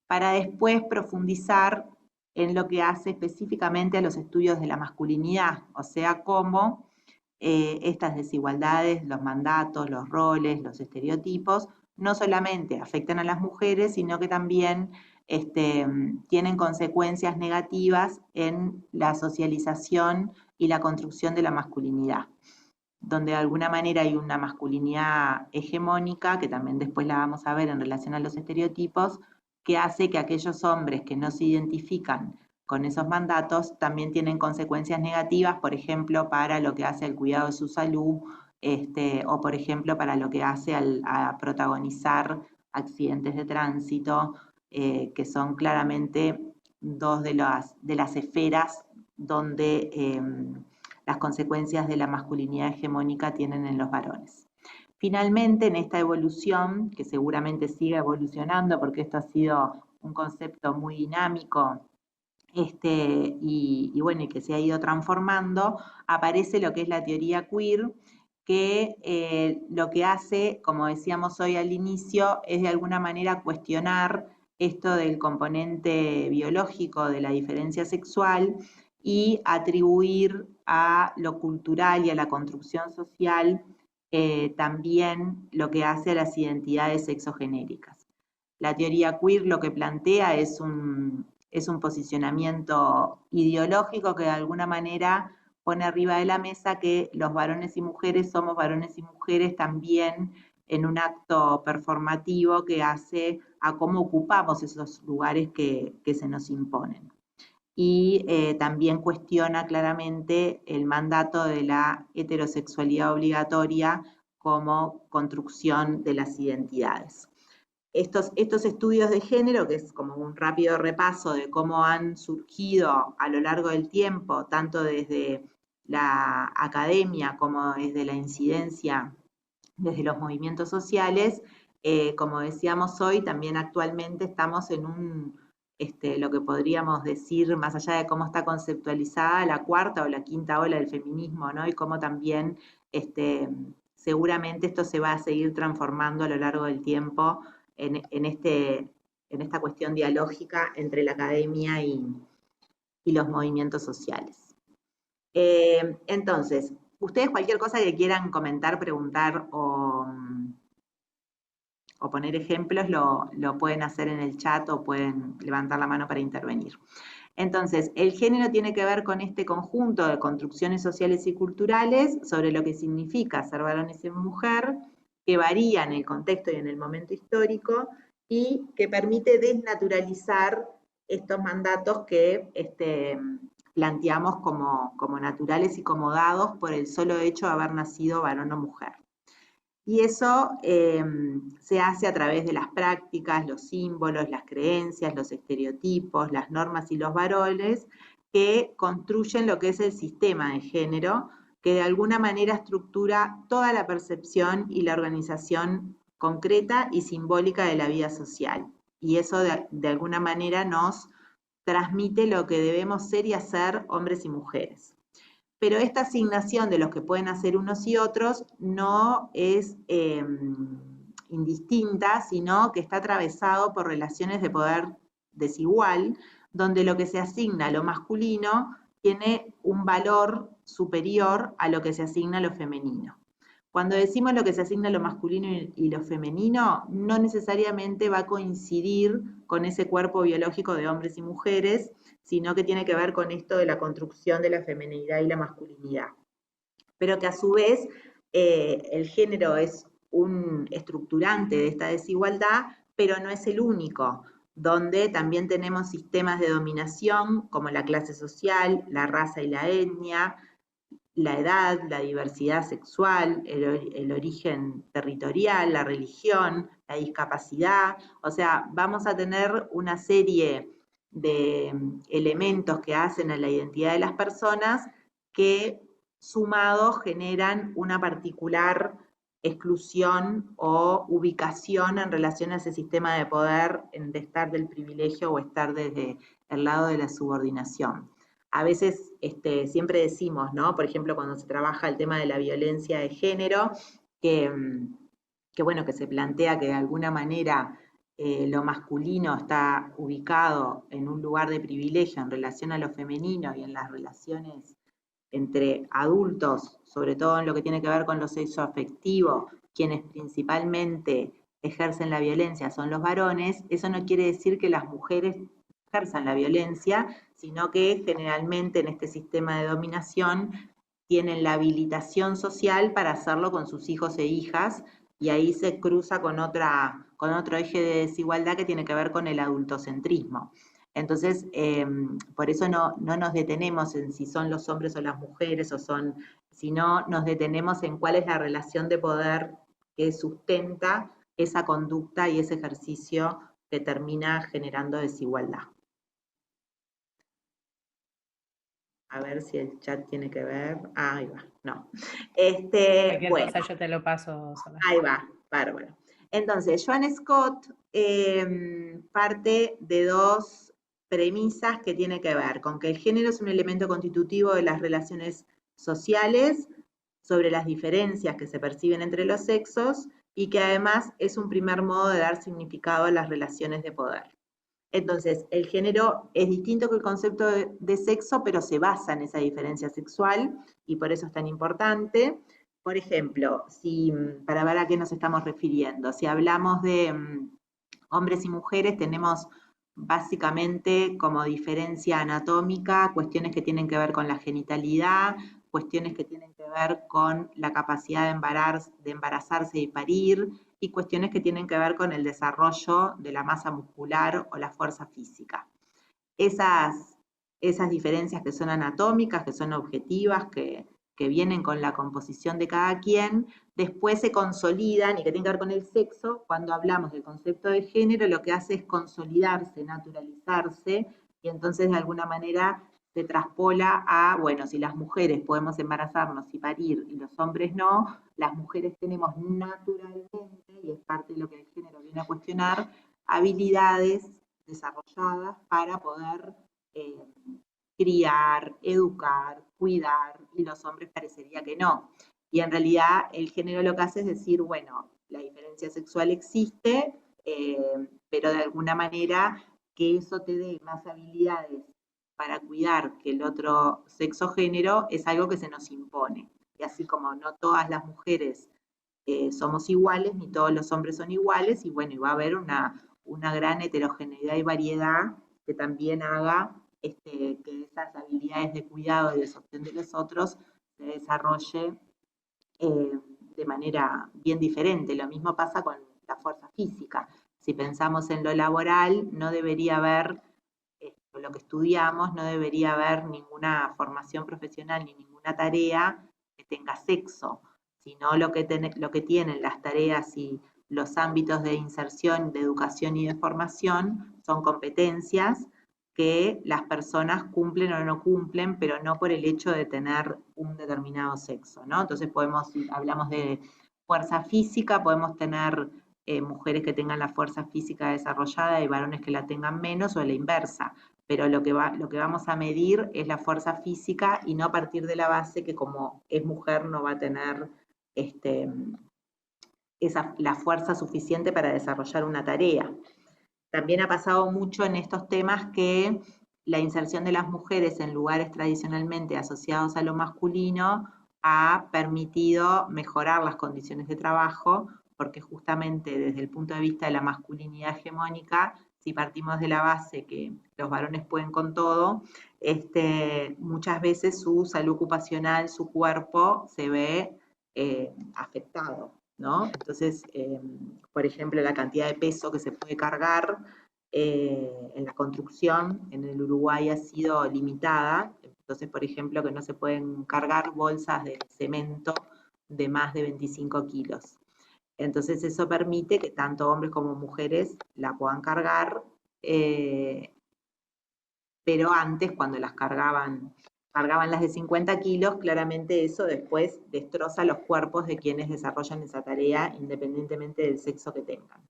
para después profundizar en lo que hace específicamente a los estudios de la masculinidad, o sea, cómo estas desigualdades, los mandatos, los roles, los estereotipos, no solamente afectan a las mujeres, sino que también tienen consecuencias negativas en la socialización y la construcción de la masculinidad, donde de alguna manera hay una masculinidad hegemónica, que también después la vamos a ver en relación a los estereotipos, que hace que aquellos hombres que no se identifican con esos mandatos también tienen consecuencias negativas, por ejemplo, para lo que hace al cuidado de su salud, o por ejemplo para lo que hace a protagonizar accidentes de tránsito, que son claramente dos de las esferas donde las consecuencias de la masculinidad hegemónica tienen en los varones. Finalmente, en esta evolución, que seguramente sigue evolucionando porque esto ha sido un concepto muy dinámico, y bueno, y que se ha ido transformando, aparece lo que es la teoría queer, que lo que hace, como decíamos hoy al inicio, es de alguna manera cuestionar esto del componente biológico de la diferencia sexual y atribuir a lo cultural y a la construcción social también lo que hace a las identidades sexogenéricas. La teoría queer lo que plantea es un posicionamiento ideológico que de alguna manera pone arriba de la mesa que los varones y mujeres somos varones y mujeres también en un acto performativo que hace a cómo ocupamos esos lugares que se nos imponen. Y también cuestiona claramente el mandato de la heterosexualidad obligatoria como construcción de las identidades. Estos estudios de género, que es como un rápido repaso de cómo han surgido a lo largo del tiempo, tanto desde la academia como desde la incidencia, desde los movimientos sociales, como decíamos hoy, también actualmente estamos en lo que podríamos decir, más allá de cómo está conceptualizada la cuarta o la quinta ola del feminismo, ¿no? Y cómo también seguramente esto se va a seguir transformando a lo largo del tiempo en esta cuestión dialógica entre la academia y los movimientos sociales. Entonces, ustedes cualquier cosa que quieran comentar, preguntar o poner ejemplos, lo pueden hacer en el chat o pueden levantar la mano para intervenir. Entonces, el género tiene que ver con este conjunto de construcciones sociales y culturales sobre lo que significa ser varones y mujer, que varía en el contexto y en el momento histórico, y que permite desnaturalizar estos mandatos que planteamos como naturales y como dados por el solo hecho de haber nacido varón o mujer. Y eso se hace a través de las prácticas, los símbolos, las creencias, los estereotipos, las normas y los valores que construyen lo que es el sistema de género, que de alguna manera estructura toda la percepción y la organización concreta y simbólica de la vida social. Y eso de alguna manera nos transmite lo que debemos ser y hacer hombres y mujeres. Pero esta asignación de los que pueden hacer unos y otros no es indistinta, sino que está atravesado por relaciones de poder desigual, donde lo que se asigna a lo masculino tiene un valor superior a lo que se asigna a lo femenino. Cuando decimos lo que se asigna a lo masculino y lo femenino, no necesariamente va a coincidir con ese cuerpo biológico de hombres y mujeres, sino que tiene que ver con esto de la construcción de la feminidad y la masculinidad. Pero que a su vez el género es un estructurante de esta desigualdad, pero no es el único, donde también tenemos sistemas de dominación como la clase social, la raza y la etnia, la edad, la diversidad sexual, el origen territorial, la religión, la discapacidad. O sea, vamos a tener una serie de elementos que hacen a la identidad de las personas que sumados generan una particular exclusión o ubicación en relación a ese sistema de poder, de estar del privilegio o estar desde el lado de la subordinación. A veces siempre decimos, ¿no? Por ejemplo, cuando se trabaja el tema de la violencia de género, que bueno, que se plantea que de alguna manera lo masculino está ubicado en un lugar de privilegio en relación a lo femenino y en las relaciones entre adultos, sobre todo en lo que tiene que ver con lo sexoafectivo, quienes principalmente ejercen la violencia son los varones, eso no quiere decir que las mujeres ejerzan la violencia, sino que generalmente en este sistema de dominación tienen la habilitación social para hacerlo con sus hijos e hijas, y ahí se cruza con otro eje de desigualdad que tiene que ver con el adultocentrismo. Entonces, por eso no nos detenemos en si son los hombres o las mujeres, sino nos detenemos en cuál es la relación de poder que sustenta esa conducta y ese ejercicio que termina generando desigualdad. A ver si el chat tiene que ver. Ah, ahí va, no. Cualquier cosa yo te lo paso sola. Ahí va, bárbaro. Entonces, Joan Scott parte de dos premisas que tienen que ver con que el género es un elemento constitutivo de las relaciones sociales, sobre las diferencias que se perciben entre los sexos, y que además es un primer modo de dar significado a las relaciones de poder. Entonces, el género es distinto que el concepto de sexo, pero se basa en esa diferencia sexual y por eso es tan importante. Por ejemplo, para ver a qué nos estamos refiriendo, si hablamos de hombres y mujeres, tenemos básicamente como diferencia anatómica cuestiones que tienen que ver con la genitalidad, cuestiones que tienen que ver con la capacidad de embarazarse y parir, y cuestiones que tienen que ver con el desarrollo de la masa muscular o la fuerza física. Esas diferencias que son anatómicas, que son objetivas, que vienen con la composición de cada quien, después se consolidan y que tienen que ver con el sexo. Cuando hablamos del concepto de género, lo que hace es consolidarse, naturalizarse, y entonces de alguna manera se traspola a, bueno, si las mujeres podemos embarazarnos y parir y los hombres no, las mujeres tenemos naturalmente, y es parte de lo que el género viene a cuestionar, habilidades desarrolladas para poder criar, educar, cuidar, y los hombres parecería que no. Y en realidad el género lo que hace es decir, bueno, la diferencia sexual existe, pero de alguna manera que eso te dé más habilidades para cuidar que el otro sexo género es algo que se nos impone. Y así como no todas las mujeres somos iguales, ni todos los hombres son iguales, y bueno, y va a haber una gran heterogeneidad y variedad que también haga que esas habilidades de cuidado y de sostén de los otros se desarrolle de manera bien diferente. Lo mismo pasa con la fuerza física. Si pensamos en lo laboral, no debería haber, lo que estudiamos, no debería haber ninguna formación profesional ni ninguna tarea que tenga sexo. sino lo que tienen las tareas y los ámbitos de inserción, de educación y de formación son competencias que las personas cumplen o no cumplen, pero no por el hecho de tener un determinado sexo, ¿no? Entonces hablamos de fuerza física, podemos tener mujeres que tengan la fuerza física desarrollada y varones que la tengan menos, o a la inversa, pero lo que vamos a medir es la fuerza física y no a partir de la base que como es mujer no va a tener la fuerza suficiente para desarrollar una tarea. También ha pasado mucho en estos temas que la inserción de las mujeres en lugares tradicionalmente asociados a lo masculino ha permitido mejorar las condiciones de trabajo, porque justamente desde el punto de vista de la masculinidad hegemónica, si partimos de la base que los varones pueden con todo, muchas veces su salud ocupacional, su cuerpo se ve afectado, ¿no? Entonces, por ejemplo, la cantidad de peso que se puede cargar en la construcción en el Uruguay ha sido limitada. Entonces, por ejemplo, que no se pueden cargar bolsas de cemento de más de 25 kilos. Entonces, eso permite que tanto hombres como mujeres la puedan cargar, pero antes, cuando las cargaban las de 50 kilos, claramente eso después destroza los cuerpos de quienes desarrollan esa tarea, independientemente del sexo que tengan.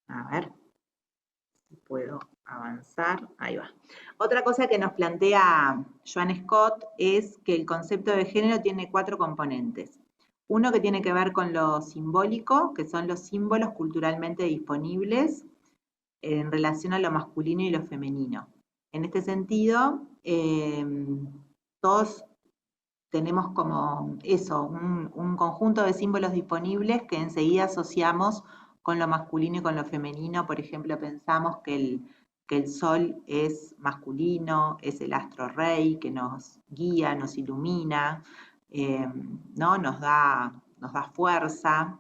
A ver si puedo avanzar. Ahí va. Otra cosa que nos plantea Joan Scott es que el concepto de género tiene 4 componentes. Uno que tiene que ver con lo simbólico, que son los símbolos culturalmente disponibles en relación a lo masculino y lo femenino. En este sentido, todos tenemos como eso, un conjunto de símbolos disponibles que enseguida asociamos con lo masculino y con lo femenino. Por ejemplo, pensamos que el sol es masculino, es el astro rey que nos guía, nos ilumina, ¿no? nos da fuerza,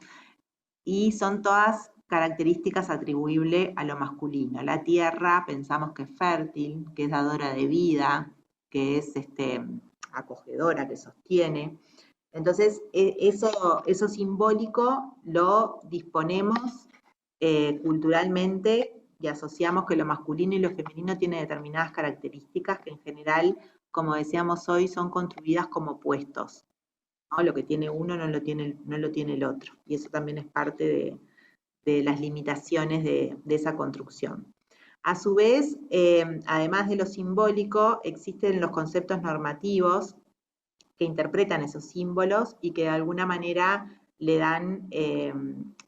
y son todas características atribuibles a lo masculino. La tierra pensamos que es fértil, que es dadora de vida, que es acogedora, que sostiene. Entonces, eso simbólico lo disponemos culturalmente y asociamos que lo masculino y lo femenino tienen determinadas características que en general, como decíamos hoy, son construidas como opuestos, ¿no? Lo que tiene uno no lo tiene el otro, y eso también es parte de las limitaciones de esa construcción. A su vez, además de lo simbólico, existen los conceptos normativos que interpretan esos símbolos y que de alguna manera le dan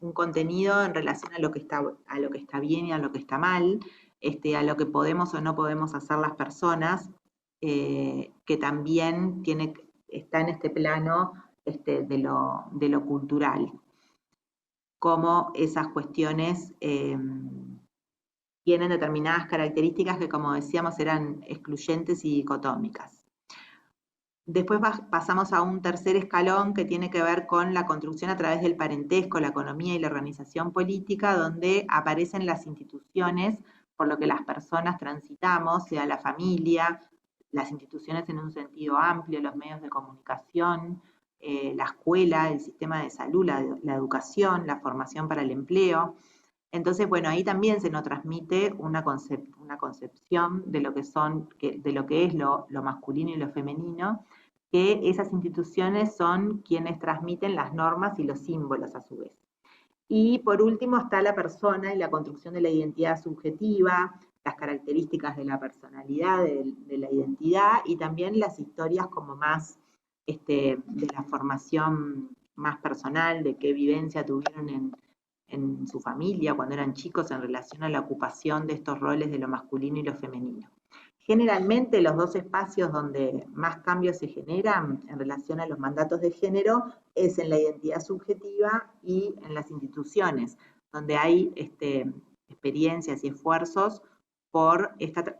un contenido en relación a lo que está bien y a lo que está mal, a lo que podemos o no podemos hacer las personas, que también está en este plano de lo cultural, como esas cuestiones tienen determinadas características que, como decíamos, eran excluyentes y dicotómicas. Después pasamos a un tercer escalón que tiene que ver con la construcción a través del parentesco, la economía y la organización política, donde aparecen las instituciones por lo que las personas transitamos, sea la familia, las instituciones en un sentido amplio, los medios de comunicación, la escuela, el sistema de salud, la educación, la formación para el empleo. Entonces, bueno, ahí también se nos transmite una concepción de lo que es lo masculino y lo femenino, que esas instituciones son quienes transmiten las normas y los símbolos a su vez. Y por último está la persona y la construcción de la identidad subjetiva, las características de la personalidad, de la identidad, y también las historias como más de la formación más personal, de qué vivencia tuvieron en su familia cuando eran chicos en relación a la ocupación de estos roles de lo masculino y lo femenino. Generalmente los dos espacios donde más cambios se generan en relación a los mandatos de género es en la identidad subjetiva y en las instituciones, donde hay experiencias y esfuerzos por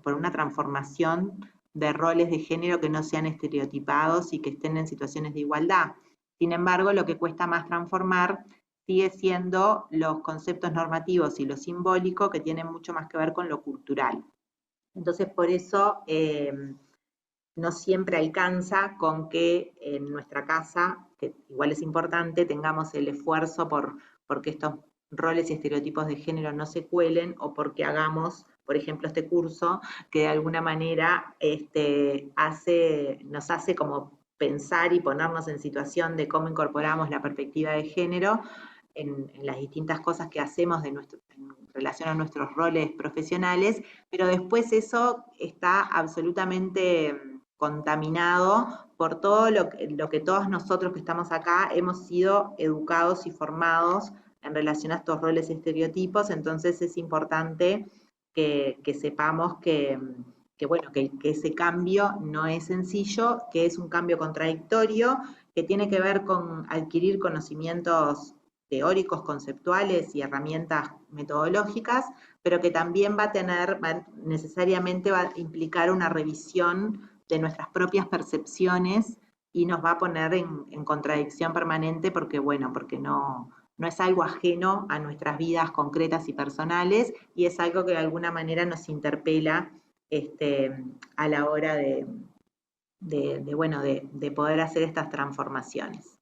una transformación de roles de género que no sean estereotipados y que estén en situaciones de igualdad. Sin embargo, lo que cuesta más transformar sigue siendo los conceptos normativos y lo simbólico, que tienen mucho más que ver con lo cultural. Entonces, por eso no siempre alcanza con que en nuestra casa, que igual es importante, tengamos el esfuerzo porque estos roles y estereotipos de género no se cuelen, o porque hagamos, por ejemplo, este curso que de alguna manera nos hace como pensar y ponernos en situación de cómo incorporamos la perspectiva de género en las distintas cosas que hacemos en relación a nuestros roles profesionales, pero después eso está absolutamente contaminado por todo lo que todos nosotros que estamos acá hemos sido educados y formados en relación a estos roles y estereotipos. Entonces es importante que sepamos que ese cambio no es sencillo, que es un cambio contradictorio, que tiene que ver con adquirir conocimientos teóricos, conceptuales y herramientas metodológicas, pero que también necesariamente va a implicar una revisión de nuestras propias percepciones y nos va a poner en contradicción permanente porque no es algo ajeno a nuestras vidas concretas y personales, y es algo que de alguna manera nos interpela a la hora de poder hacer estas transformaciones.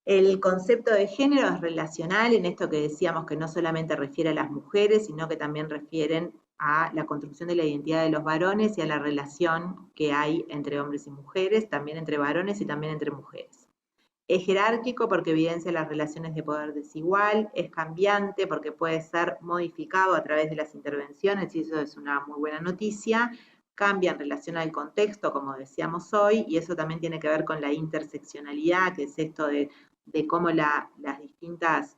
El concepto de género es relacional, en esto que decíamos que no solamente refiere a las mujeres, sino que también refieren a la construcción de la identidad de los varones y a la relación que hay entre hombres y mujeres, también entre varones y también entre mujeres. Es jerárquico porque evidencia las relaciones de poder desigual, es cambiante porque puede ser modificado a través de las intervenciones, y eso es una muy buena noticia. Cambia en relación al contexto, como decíamos hoy, y eso también tiene que ver con la interseccionalidad, que es esto de cómo las distintas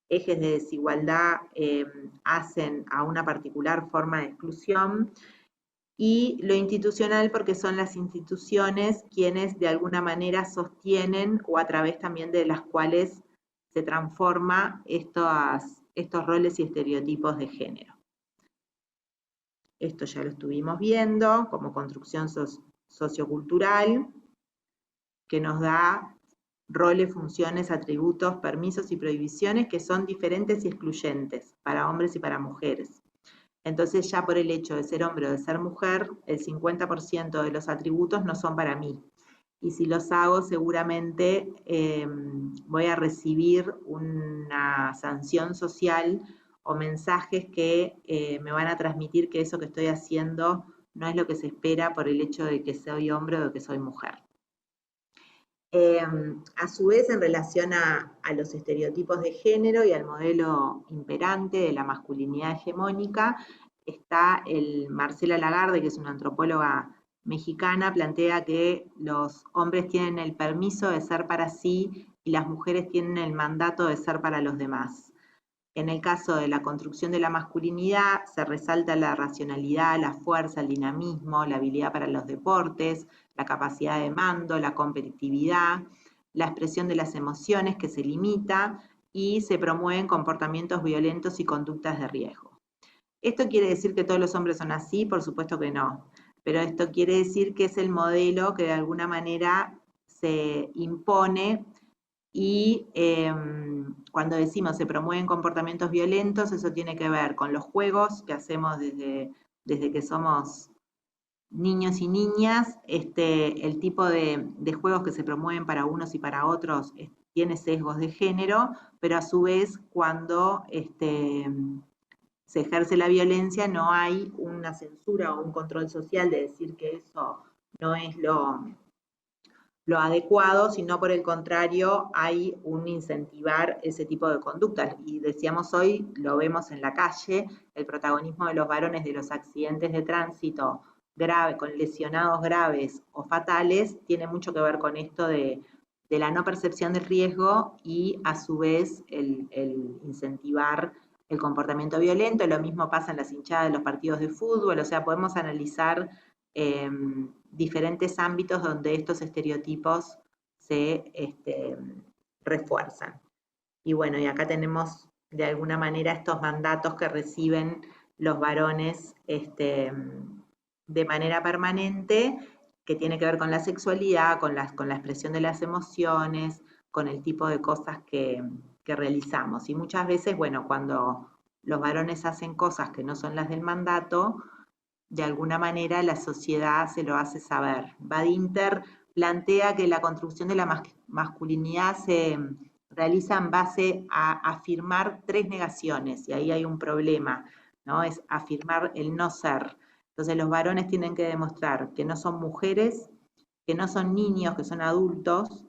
ejes de desigualdad hacen a una particular forma de exclusión. Y lo institucional porque son las instituciones quienes de alguna manera sostienen o a través también de las cuales se transforma estos roles y estereotipos de género. Esto ya lo estuvimos viendo como construcción sociocultural, que nos da roles, funciones, atributos, permisos y prohibiciones que son diferentes y excluyentes para hombres y para mujeres. Entonces ya por el hecho de ser hombre o de ser mujer, el 50% de los atributos no son para mí. Y si los hago, seguramente voy a recibir una sanción social o mensajes que me van a transmitir que eso que estoy haciendo no es lo que se espera por el hecho de que soy hombre o de que soy mujer. A su vez, en relación a los estereotipos de género y al modelo imperante de la masculinidad hegemónica, está Marcela Lagarde, que es una antropóloga mexicana, plantea que los hombres tienen el permiso de ser para sí y las mujeres tienen el mandato de ser para los demás. En el caso de la construcción de la masculinidad, se resalta la racionalidad, la fuerza, el dinamismo, la habilidad para los deportes, la capacidad de mando, la competitividad, la expresión de las emociones que se limita y se promueven comportamientos violentos y conductas de riesgo. ¿Esto quiere decir que todos los hombres son así? Por supuesto que no, pero esto quiere decir que es el modelo que de alguna manera se impone. Y cuando decimos se promueven comportamientos violentos, eso tiene que ver con los juegos que hacemos desde que somos niños y niñas. El tipo de juegos que se promueven para unos y para otros tiene sesgos de género, pero a su vez cuando se ejerce la violencia no hay una censura o un control social de decir que eso no es lo adecuado, sino por el contrario hay un incentivar ese tipo de conductas. Y decíamos hoy, lo vemos en la calle, el protagonismo de los varones de los accidentes de tránsito grave, con lesionados graves o fatales, tiene mucho que ver con esto de la no percepción del riesgo y a su vez el incentivar el comportamiento violento. Lo mismo pasa en las hinchadas de los partidos de fútbol, o sea, podemos analizar diferentes ámbitos donde estos estereotipos se refuerzan. Y bueno, y acá tenemos de alguna manera estos mandatos que reciben los varones de manera permanente, que tiene que ver con la sexualidad, con la expresión de las emociones, con el tipo de cosas que realizamos. Y muchas veces, bueno, cuando los varones hacen cosas que no son las del mandato, de alguna manera la sociedad se lo hace saber. Badinter plantea que la construcción de la masculinidad se realiza en base a afirmar 3 negaciones, y ahí hay un problema, ¿no? Es afirmar el no ser. Entonces los varones tienen que demostrar que no son mujeres, que no son niños, que son adultos,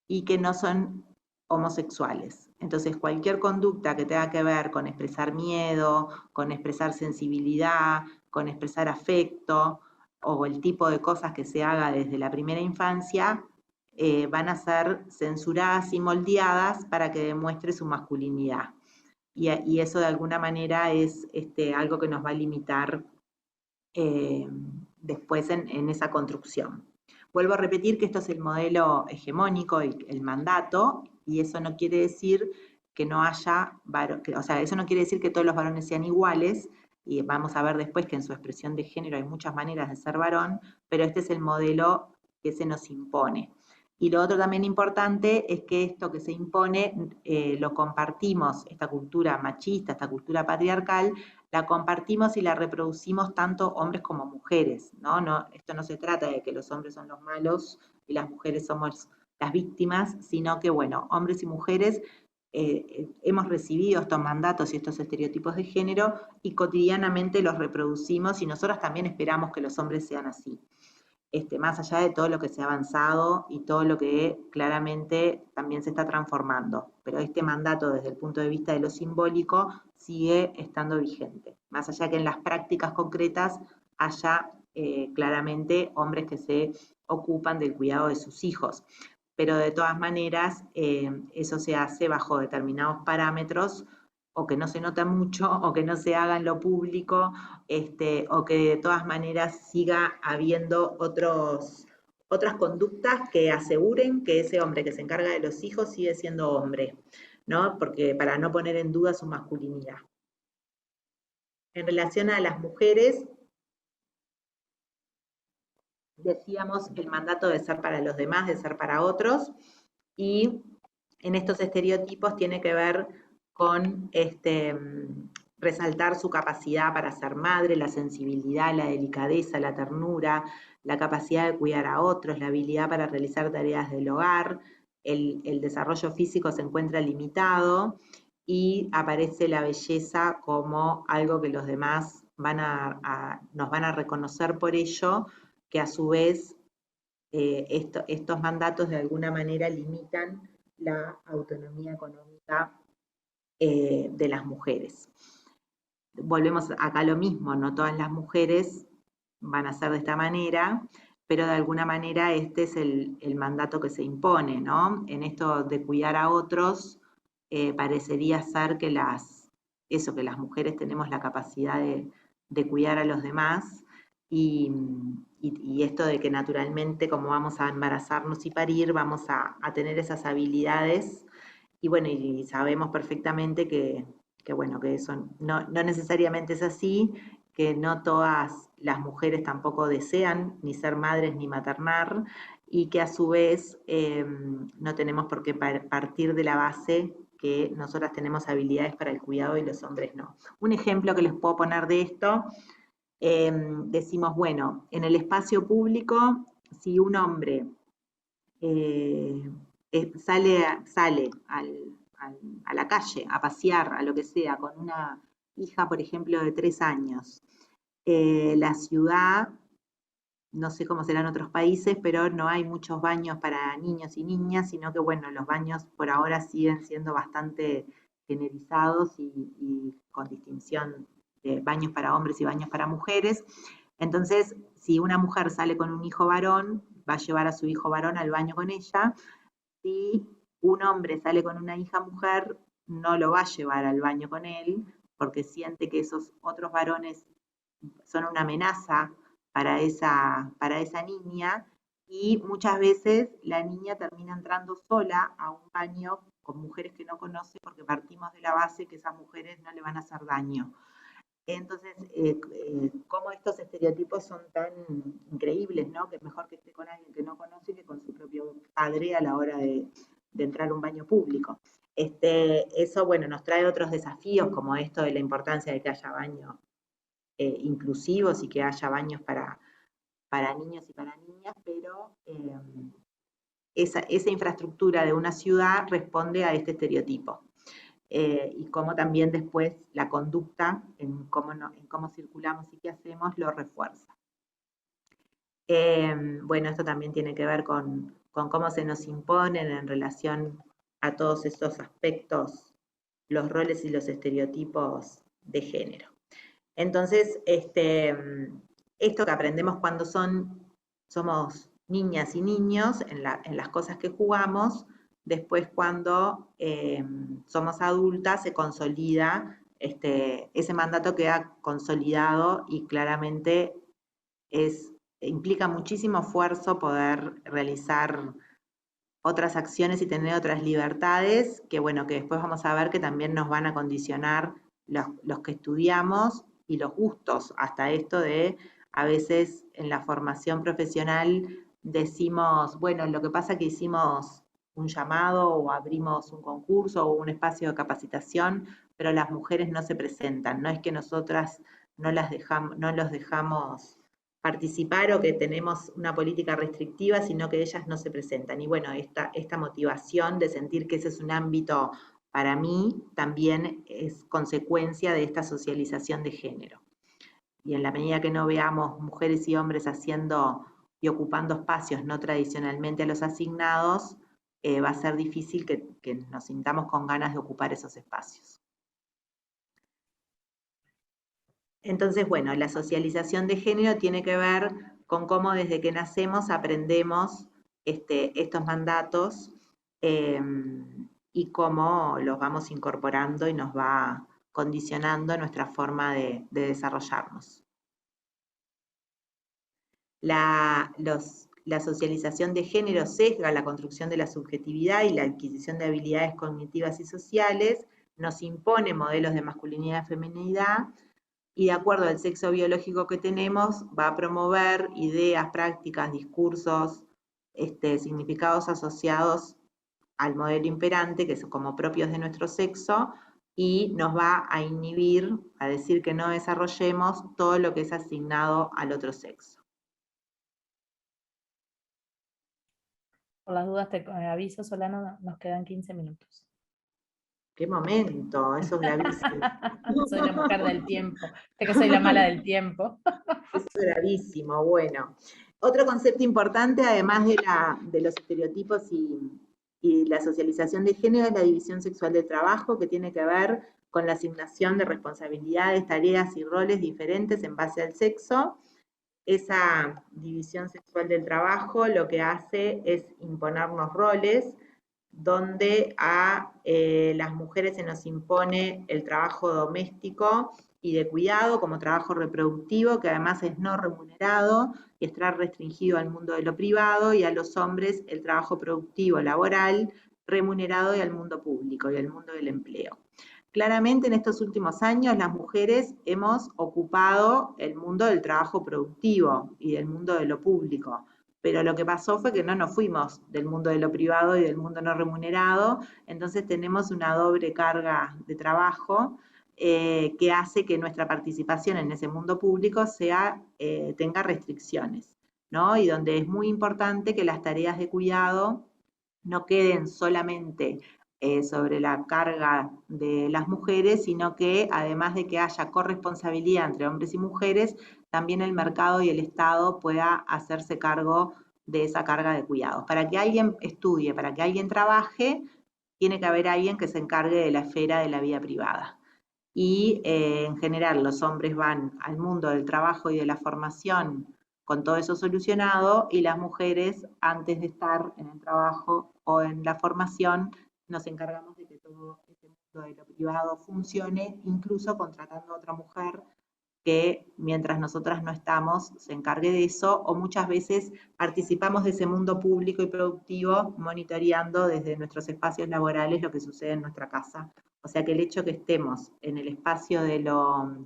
y que no son homosexuales. Entonces, cualquier conducta que tenga que ver con expresar miedo, con expresar sensibilidad, con expresar afecto, o el tipo de cosas que se haga desde la primera infancia, van a ser censuradas y moldeadas para que demuestre su masculinidad. Y eso de alguna manera es algo que nos va a limitar después en esa construcción. Vuelvo a repetir que esto es el modelo hegemónico, el mandato, y eso no quiere decir que no haya, o sea, eso no quiere decir que todos los varones sean iguales, y vamos a ver después que en su expresión de género hay muchas maneras de ser varón, pero este es el modelo que se nos impone. Y lo otro también importante es que esto que se impone lo compartimos, esta cultura machista, esta cultura patriarcal, la compartimos y la reproducimos tanto hombres como mujeres, ¿no? Esto no se trata de que los hombres son los malos y las mujeres somos las víctimas, sino que, bueno, hombres y mujeres hemos recibido estos mandatos y estos estereotipos de género y cotidianamente los reproducimos, y nosotros también esperamos que los hombres sean así. Más allá de todo lo que se ha avanzado y todo lo que claramente también se está transformando. Pero este mandato desde el punto de vista de lo simbólico sigue estando vigente. Más allá que en las prácticas concretas haya claramente hombres que se ocupan del cuidado de sus hijos. Pero de todas maneras eso se hace bajo determinados parámetros, o que no se nota mucho, o que no se haga en lo público, o que de todas maneras siga habiendo otras conductas que aseguren que ese hombre que se encarga de los hijos sigue siendo hombre, ¿no? Porque para no poner en duda su masculinidad. En relación a las mujeres, decíamos el mandato de ser para los demás, de ser para otros, y en estos estereotipos tiene que ver con resaltar su capacidad para ser madre, la sensibilidad, la delicadeza, la ternura, la capacidad de cuidar a otros, la habilidad para realizar tareas del hogar, el desarrollo físico se encuentra limitado y aparece la belleza como algo que los demás nos van a reconocer por ello, que a su vez estos mandatos de alguna manera limitan la autonomía económica de las mujeres. Volvemos acá a lo mismo, no todas las mujeres van a ser de esta manera, pero de alguna manera este es el mandato que se impone, ¿no? En esto de cuidar a otros, parecería ser que las mujeres tenemos la capacidad de cuidar a los demás, y esto de que naturalmente, como vamos a embarazarnos y parir, vamos a tener esas habilidades, y bueno, y sabemos perfectamente que bueno, que eso no necesariamente es así, que no todas las mujeres tampoco desean ni ser madres ni maternar, y que a su vez no tenemos por qué partir de la base que nosotras tenemos habilidades para el cuidado y los hombres no. Un ejemplo que les puedo poner de esto, decimos, bueno, en el espacio público, si un hombre sale a la calle, a pasear, a lo que sea, con una hija, por ejemplo, de 3 años, la ciudad, no sé cómo será en otros países, pero no hay muchos baños para niños y niñas, sino que, bueno, los baños por ahora siguen siendo bastante generizados y con distinción de baños para hombres y baños para mujeres. Entonces, si una mujer sale con un hijo varón, va a llevar a su hijo varón al baño con ella. Si un hombre sale con una hija mujer, no lo va a llevar al baño con él, porque siente que esos otros varones son una amenaza para esa niña, y muchas veces la niña termina entrando sola a un baño con mujeres que no conoce, porque partimos de la base que esas mujeres no le van a hacer daño. Entonces, cómo estos estereotipos son tan increíbles, ¿no? Que es mejor que esté con alguien que no conoce que con su propio padre a la hora de entrar a un baño público. Eso, bueno, nos trae otros desafíos, como esto de la importancia de que haya baño inclusivos y que haya baños para niños y para niñas, pero esa infraestructura de una ciudad responde a este estereotipo. Y cómo también después la conducta, en cómo circulamos y qué hacemos, lo refuerza. Bueno, esto también tiene que ver con cómo se nos imponen en relación a todos esos aspectos, los roles y los estereotipos de género. Entonces, esto que aprendemos cuando somos niñas y niños, en las cosas que jugamos, después cuando somos adultas se consolida, ese mandato queda consolidado y claramente implica muchísimo esfuerzo poder realizar otras acciones y tener otras libertades que, bueno, que después vamos a ver que también nos van a condicionar los que estudiamos y los gustos, hasta esto de, a veces en la formación profesional decimos, bueno, lo que pasa es que hicimos un llamado o abrimos un concurso o un espacio de capacitación, pero las mujeres no se presentan, no es que nosotras no los dejamos participar o que tenemos una política restrictiva, sino que ellas no se presentan. Y bueno, esta motivación de sentir que ese es un ámbito para mí también es consecuencia de esta socialización de género. Y en la medida que no veamos mujeres y hombres haciendo y ocupando espacios no tradicionalmente a los asignados, va a ser difícil que nos sintamos con ganas de ocupar esos espacios. Entonces, bueno, la socialización de género tiene que ver con cómo desde que nacemos aprendemos estos mandatos y cómo los vamos incorporando y nos va condicionando nuestra forma de desarrollarnos. La socialización de género sesga la construcción de la subjetividad y la adquisición de habilidades cognitivas y sociales, nos impone modelos de masculinidad y feminidad, y de acuerdo al sexo biológico que tenemos, va a promover ideas, prácticas, discursos, significados asociados al modelo imperante, que son como propios de nuestro sexo, y nos va a inhibir, a decir que no desarrollemos todo lo que es asignado al otro sexo. Por las dudas te aviso, Solano, nos quedan 15 minutos. ¡Qué momento! Eso es gravísimo. Soy la mujer del tiempo. Sé que soy la mala del tiempo. Eso es gravísimo. Bueno, otro concepto importante, además de los estereotipos y la socialización de género, es la división sexual del trabajo, que tiene que ver con la asignación de responsabilidades, tareas y roles diferentes en base al sexo. Esa división sexual del trabajo lo que hace es imponernos roles, donde a las mujeres se nos impone el trabajo doméstico y de cuidado como trabajo reproductivo, que además es no remunerado y está restringido al mundo de lo privado, y a los hombres el trabajo productivo laboral remunerado y al mundo público y al mundo del empleo. Claramente en estos últimos años las mujeres hemos ocupado el mundo del trabajo productivo y del mundo de lo público, pero lo que pasó fue que no nos fuimos del mundo de lo privado y del mundo no remunerado, entonces tenemos una doble carga de trabajo que hace que nuestra participación en ese mundo público tenga restricciones, ¿no? Y donde es muy importante que las tareas de cuidado no queden solamente sobre la carga de las mujeres, sino que además de que haya corresponsabilidad entre hombres y mujeres, también el mercado y el Estado pueda hacerse cargo de esa carga de cuidados. Para que alguien estudie, para que alguien trabaje, tiene que haber alguien que se encargue de la esfera de la vida privada. Y en general los hombres van al mundo del trabajo y de la formación con todo eso solucionado, y las mujeres, antes de estar en el trabajo o en la formación, nos encargamos de que todo este mundo de lo privado funcione, incluso contratando a otra mujer que mientras nosotras no estamos se encargue de eso, o muchas veces participamos de ese mundo público y productivo monitoreando desde nuestros espacios laborales lo que sucede en nuestra casa. O sea que el hecho que estemos en el espacio de lo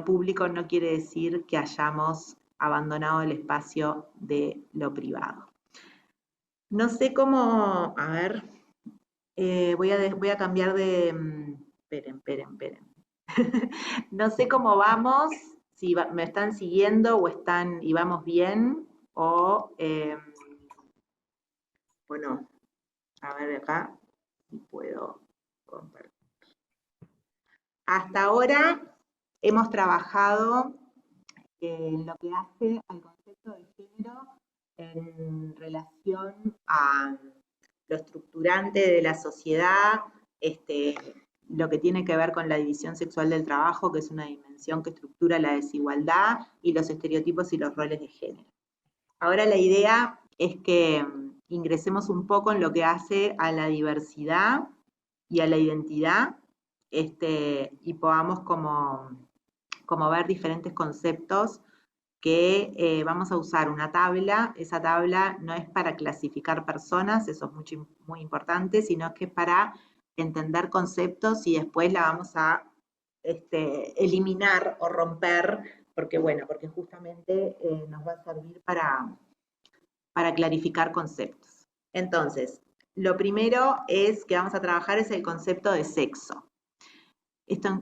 público no quiere decir que hayamos abandonado el espacio de lo privado. No sé cómo, a ver, voy a cambiar de, esperen. No sé cómo vamos, si me están siguiendo o están y vamos bien, o no. A ver acá si puedo compartir. Hasta ahora hemos trabajado en lo que hace al concepto de género en relación a lo estructurante de la sociedad, lo que tiene que ver con la división sexual del trabajo, que es una dimensión que estructura la desigualdad, y los estereotipos y los roles de género. Ahora la idea es que ingresemos un poco en lo que hace a la diversidad y a la identidad, y podamos como ver diferentes conceptos que vamos a usar una tabla. Esa tabla no es para clasificar personas, eso es muy importante, sino que es para entender conceptos y después la vamos a eliminar o romper, porque justamente nos va a servir para clarificar conceptos. Entonces, lo primero que vamos a trabajar es el concepto de sexo. Esto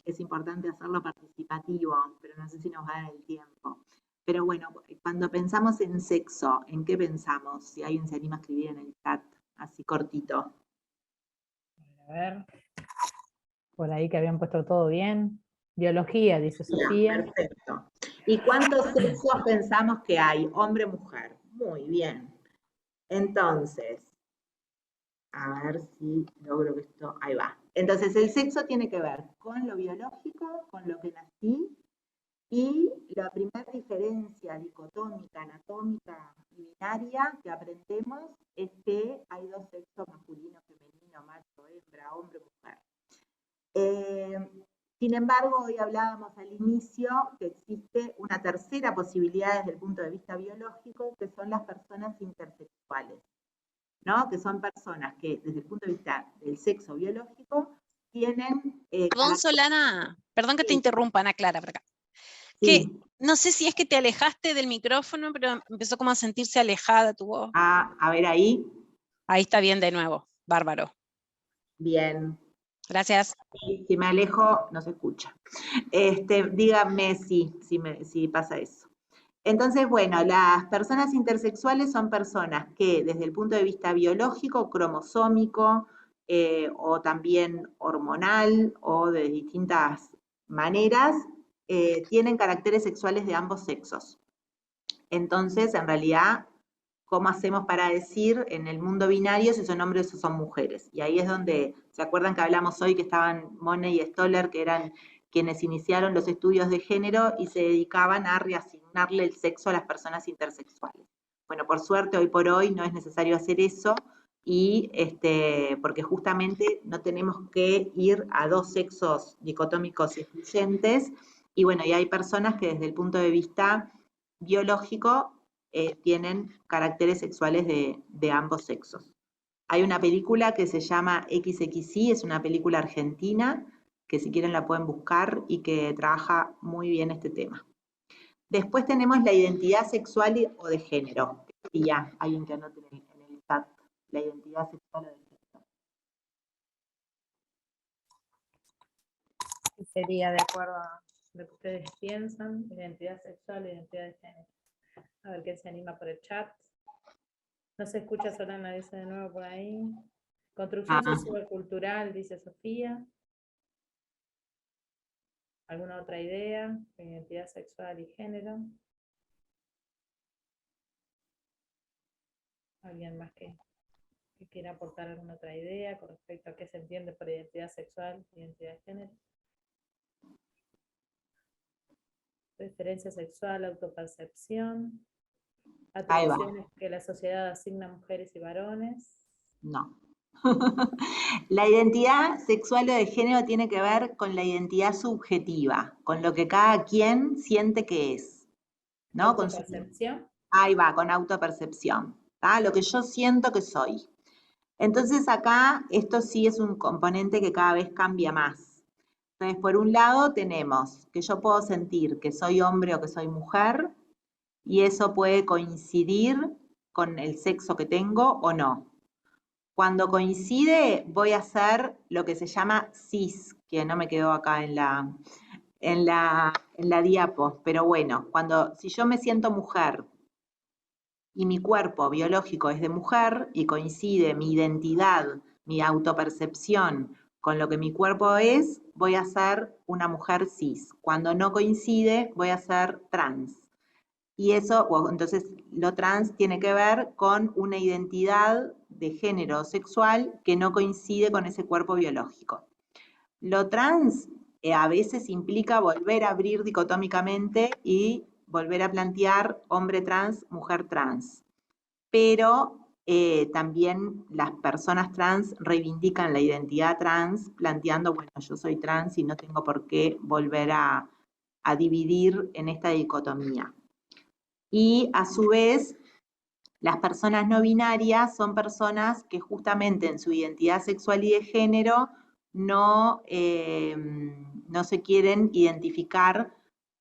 es importante hacerlo participativo, pero no sé si nos va a dar el tiempo. Pero bueno, cuando pensamos en sexo, ¿en qué pensamos? Si alguien se anima a escribir en el chat, así cortito. A ver, por ahí que habían puesto todo bien. Biología, dice Sofía. Perfecto. ¿Y cuántos sexos pensamos que hay? Hombre, mujer. Muy bien. Entonces, a ver si logro que esto, ahí va. Entonces, el sexo tiene que ver con lo biológico, con lo que nací, y la primera diferencia dicotómica, anatómica y binaria que aprendemos es que hay dos sexos, masculino, femenino, macho, hembra, hombre, mujer. Sin embargo, hoy hablábamos al inicio que existe una tercera posibilidad desde el punto de vista biológico, que son las personas intersexuales, ¿no? Que son personas que desde el punto de vista del sexo biológico tienen... Perdón, Solana, perdón que te interrumpa, Ana Clara, por acá. Sí. Que no sé si es que te alejaste del micrófono, pero empezó como a sentirse alejada tu voz. Ah, a ver ahí. Ahí está bien de nuevo, bárbaro. Bien. Gracias. Si me alejo, no se escucha. Díganme si pasa eso. Entonces, bueno, las personas intersexuales son personas que desde el punto de vista biológico, cromosómico, o también hormonal, o de distintas maneras, tienen caracteres sexuales de ambos sexos. Entonces, en realidad, ¿cómo hacemos para decir en el mundo binario si son hombres o son mujeres? Y ahí es donde, ¿se acuerdan que hablamos hoy que estaban Money y Stoller, que eran quienes iniciaron los estudios de género y se dedicaban a reasignarle el sexo a las personas intersexuales? Bueno, por suerte, hoy por hoy no es necesario hacer eso, y porque justamente no tenemos que ir a dos sexos dicotómicos y excluyentes, y bueno, y hay personas que desde el punto de vista biológico tienen caracteres sexuales de ambos sexos. Hay una película que se llama XXI, es una película argentina, que si quieren la pueden buscar y que trabaja muy bien este tema. Después tenemos la identidad sexual o de género. Y ya, alguien que anote en el chat, la identidad sexual o de género. Sería de acuerdo a lo que ustedes piensan, identidad sexual, identidad de género. A ver quién se anima por el chat. No se escucha, Solana, dice de nuevo por ahí. Construcción sociocultural, dice Sofía. ¿Alguna otra idea? Identidad sexual y género. ¿Alguien más que quiera aportar alguna otra idea con respecto a qué se entiende por identidad sexual y identidad de género? Preferencia sexual, autopercepción. Atribuciones que la sociedad asigna a mujeres y varones. No. La identidad sexual o de género tiene que ver con la identidad subjetiva, con lo que cada quien siente que es, ¿no? Autopercepción. Ahí va, con autopercepción, ¿tá? Lo que yo siento que soy. Entonces acá esto sí es un componente que cada vez cambia más. Entonces, por un lado tenemos que yo puedo sentir que soy hombre o que soy mujer, y eso puede coincidir con el sexo que tengo o no. Cuando coincide, voy a hacer lo que se llama cis, que no me quedó acá en la diapo, pero bueno, si yo me siento mujer y mi cuerpo biológico es de mujer y coincide mi identidad, mi autopercepción con lo que mi cuerpo es, voy a ser una mujer cis. Cuando no coincide, voy a ser trans. Y eso, entonces, lo trans tiene que ver con una identidad de género sexual que no coincide con ese cuerpo biológico. Lo trans a veces implica volver a abrir dicotómicamente y volver a plantear hombre trans, mujer trans. Pero también las personas trans reivindican la identidad trans, planteando, bueno, yo soy trans y no tengo por qué volver a dividir en esta dicotomía. Y a su vez, las personas no binarias son personas que justamente en su identidad sexual y de género no se quieren identificar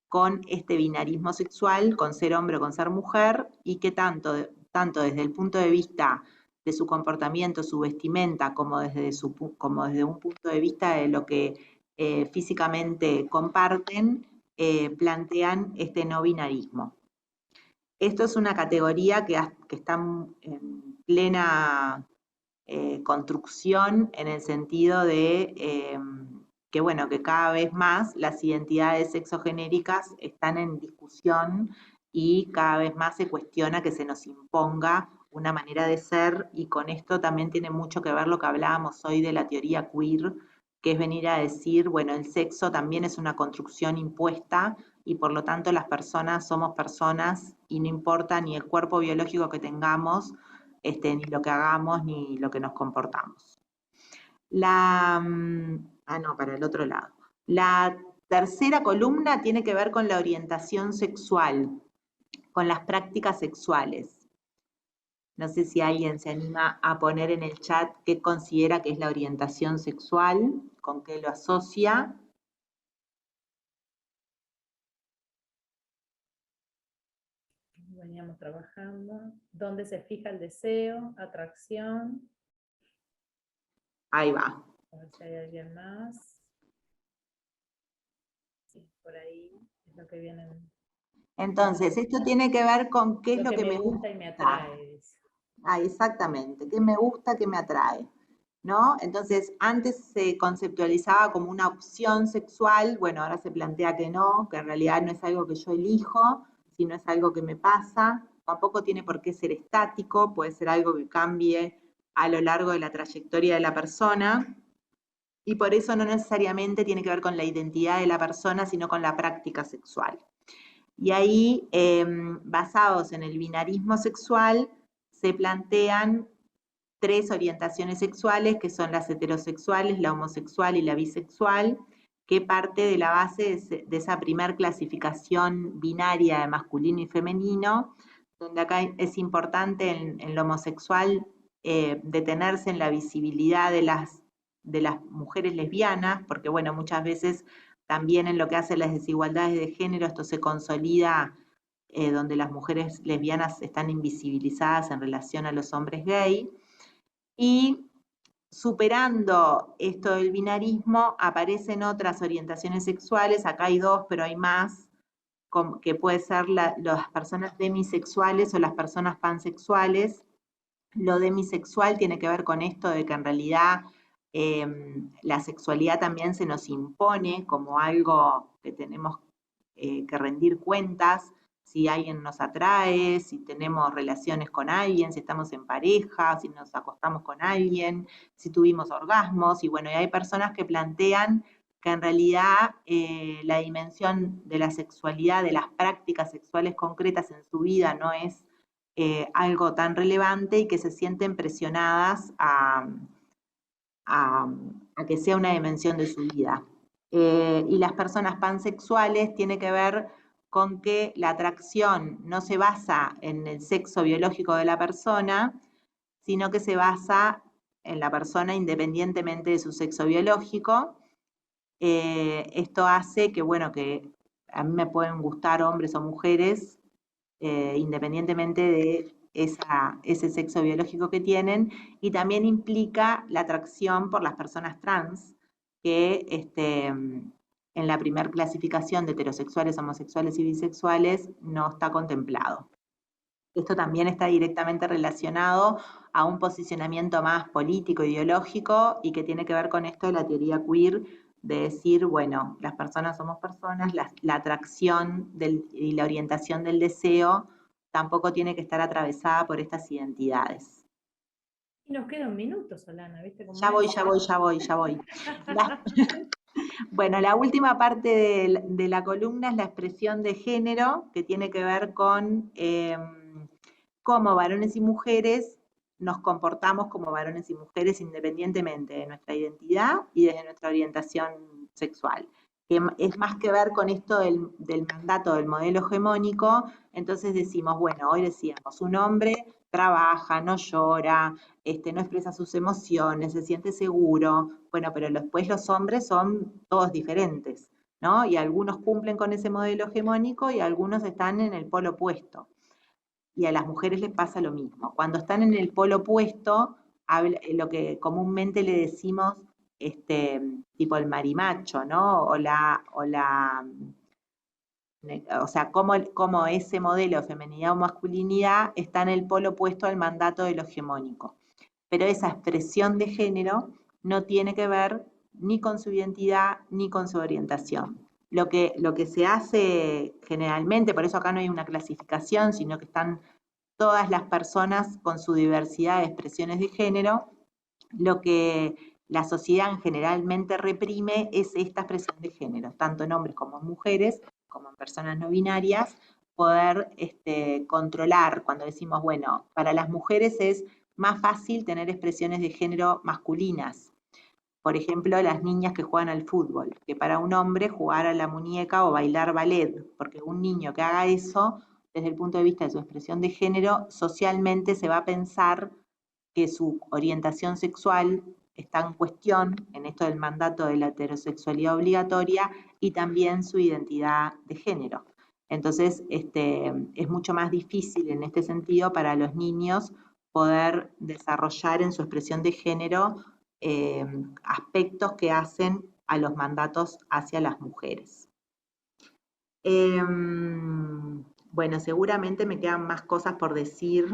con este binarismo sexual, con ser hombre o con ser mujer, y que tanto desde el punto de vista de su comportamiento, su vestimenta, como desde un punto de vista de lo que físicamente comparten, plantean este no binarismo. Esto es una categoría que está en plena construcción en el sentido de que, bueno, que cada vez más las identidades sexogenéricas están en discusión y cada vez más se cuestiona que se nos imponga una manera de ser, y con esto también tiene mucho que ver lo que hablábamos hoy de la teoría queer, que es venir a decir, bueno, el sexo también es una construcción impuesta y por lo tanto las personas somos personas y no importa ni el cuerpo biológico que tengamos, ni lo que hagamos, ni lo que nos comportamos. Para el otro lado. La tercera columna tiene que ver con la orientación sexual, con las prácticas sexuales. No sé si alguien se anima a poner en el chat qué considera que es la orientación sexual, con qué lo asocia. Veníamos trabajando. ¿Dónde se fija el deseo? Atracción. Ahí va. A ver si hay alguien más. Sí, por ahí es lo que viene. Entonces, esto tiene que ver con qué es lo que me gusta y me atrae. Exactamente, qué me gusta, qué me atrae, ¿no? Entonces, antes se conceptualizaba como una opción sexual, bueno, ahora se plantea que no, que en realidad no es algo que yo elijo, sino es algo que me pasa. Tampoco tiene por qué ser estático, puede ser algo que cambie a lo largo de la trayectoria de la persona, y por eso no necesariamente tiene que ver con la identidad de la persona, sino con la práctica sexual. Y ahí, basados en el binarismo sexual, se plantean 3 orientaciones sexuales, que son las heterosexuales, la homosexual y la bisexual, que parte de la base de esa primer clasificación binaria de masculino y femenino, donde acá es importante en lo homosexual detenerse en la visibilidad de las mujeres lesbianas, porque bueno, muchas veces también en lo que hace las desigualdades de género, esto se consolida donde las mujeres lesbianas están invisibilizadas en relación a los hombres gay. Y superando esto del binarismo, aparecen otras orientaciones sexuales, acá hay 2, pero hay más, que puede ser las personas demisexuales o las personas pansexuales. Lo demisexual tiene que ver con esto de que en realidad la sexualidad también se nos impone como algo que tenemos que rendir cuentas, si alguien nos atrae, si tenemos relaciones con alguien, si estamos en pareja, si nos acostamos con alguien, si tuvimos orgasmos, y bueno, y hay personas que plantean que en realidad la dimensión de la sexualidad, de las prácticas sexuales concretas en su vida no es algo tan relevante y que se sienten presionadas a que sea una dimensión de su vida. Y las personas pansexuales tiene que ver con que la atracción no se basa en el sexo biológico de la persona, sino que se basa en la persona independientemente de su sexo biológico. Esto hace que, bueno, que a mí me pueden gustar hombres o mujeres independientemente de ese sexo biológico que tienen, y también implica la atracción por las personas trans, que en la primera clasificación de heterosexuales, homosexuales y bisexuales no está contemplado. Esto también está directamente relacionado a un posicionamiento más político, ideológico, y que tiene que ver con esto de la teoría queer, de decir, bueno, las personas somos personas, la atracción y la orientación del deseo tampoco tiene que estar atravesada por estas identidades. Y nos queda un minuto, Solana, ¿viste? Como Ya voy. Bueno, la última parte de la columna es la expresión de género, que tiene que ver con cómo varones y mujeres nos comportamos como varones y mujeres independientemente de nuestra identidad y desde nuestra orientación sexual. Que es más que ver con esto del mandato del modelo hegemónico. Entonces decimos, bueno, hoy decíamos, un hombre trabaja, no llora, no expresa sus emociones, se siente seguro. Bueno, pero después los hombres son todos diferentes, ¿no? Y algunos cumplen con ese modelo hegemónico y algunos están en el polo opuesto. Y a las mujeres les pasa lo mismo. Cuando están en el polo opuesto, lo que comúnmente le decimos, tipo el marimacho, ¿no? O sea, cómo ese modelo de feminidad o masculinidad está en el polo opuesto al mandato de lo hegemónico. Pero esa expresión de género no tiene que ver ni con su identidad ni con su orientación. Lo que se hace generalmente, por eso acá no hay una clasificación, sino que están todas las personas con su diversidad de expresiones de género, lo que la sociedad generalmente reprime es esta expresión de género, tanto en hombres como en mujeres, como en personas no binarias, poder controlar cuando decimos, bueno, para las mujeres es más fácil tener expresiones de género masculinas. Por ejemplo, las niñas que juegan al fútbol, que para un hombre jugar a la muñeca o bailar ballet, porque un niño que haga eso, desde el punto de vista de su expresión de género, socialmente se va a pensar que su orientación sexual está en cuestión en esto del mandato de la heterosexualidad obligatoria y también su identidad de género. Entonces, es mucho más difícil en este sentido para los niños poder desarrollar en su expresión de género aspectos que hacen a los mandatos hacia las mujeres. Bueno, seguramente me quedan más cosas por decir,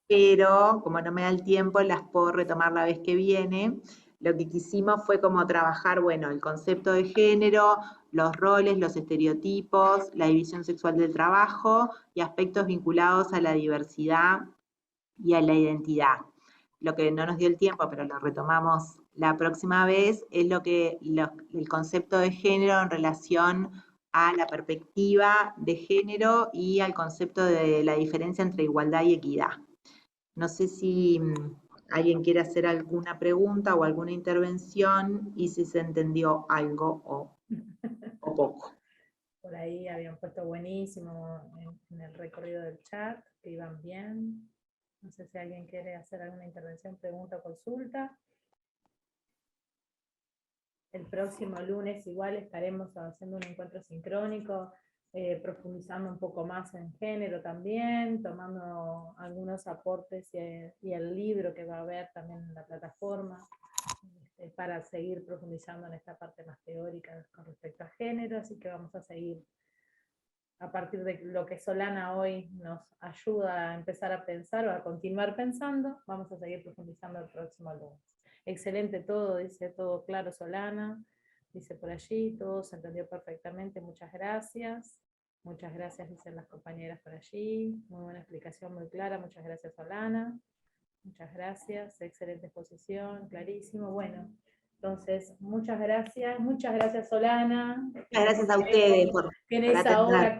pero como no me da el tiempo, las puedo retomar la vez que viene. Lo que quisimos fue como trabajar, bueno, el concepto de género, los roles, los estereotipos, la división sexual del trabajo y aspectos vinculados a la diversidad y a la identidad. Lo que no nos dio el tiempo, pero lo retomamos la próxima vez, es el concepto de género en relación a la perspectiva de género y al concepto de la diferencia entre igualdad y equidad. No sé si alguien quiere hacer alguna pregunta o alguna intervención y si se entendió algo o poco. Por ahí habían puesto buenísimo en el recorrido del chat, que iban bien. No sé si alguien quiere hacer alguna intervención, pregunta o consulta. El próximo lunes igual estaremos haciendo un encuentro sincrónico, profundizando un poco más en género también, tomando algunos aportes y el libro que va a haber también en la plataforma, para seguir profundizando en esta parte más teórica con respecto a género, así que vamos a seguir a partir de lo que Solana hoy nos ayuda a empezar a pensar o a continuar pensando, vamos a seguir profundizando el próximo lunes. Excelente todo, dice todo claro Solana, dice por allí, todo se entendió perfectamente, muchas gracias, dicen las compañeras por allí, muy buena explicación, muy clara, muchas gracias Solana, muchas gracias, excelente exposición, clarísimo, bueno. Entonces, muchas gracias Solana. Muchas gracias a ustedes por ahora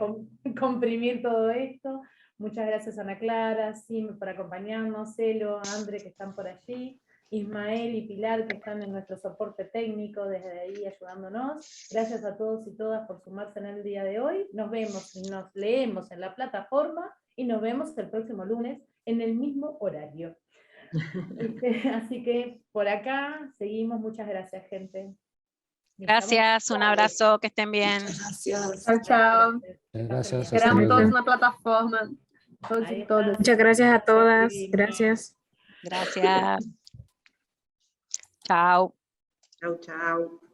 comprimir todo esto. Muchas gracias Ana Clara, Sim por acompañarnos, Celo, Andre que están por allí, Ismael y Pilar que están en nuestro soporte técnico desde ahí ayudándonos. Gracias a todos y todas por sumarse en el día de hoy. Nos vemos y nos leemos en la plataforma y nos vemos el próximo lunes en el mismo horario. Así que por acá seguimos. Muchas gracias, gente. Gracias, un abrazo, que estén bien. Gracias. Chao, chao. Gracias. Esperamos todos en la plataforma. Muchas gracias a todas. Gracias. Gracias. Chao. Chau, chau.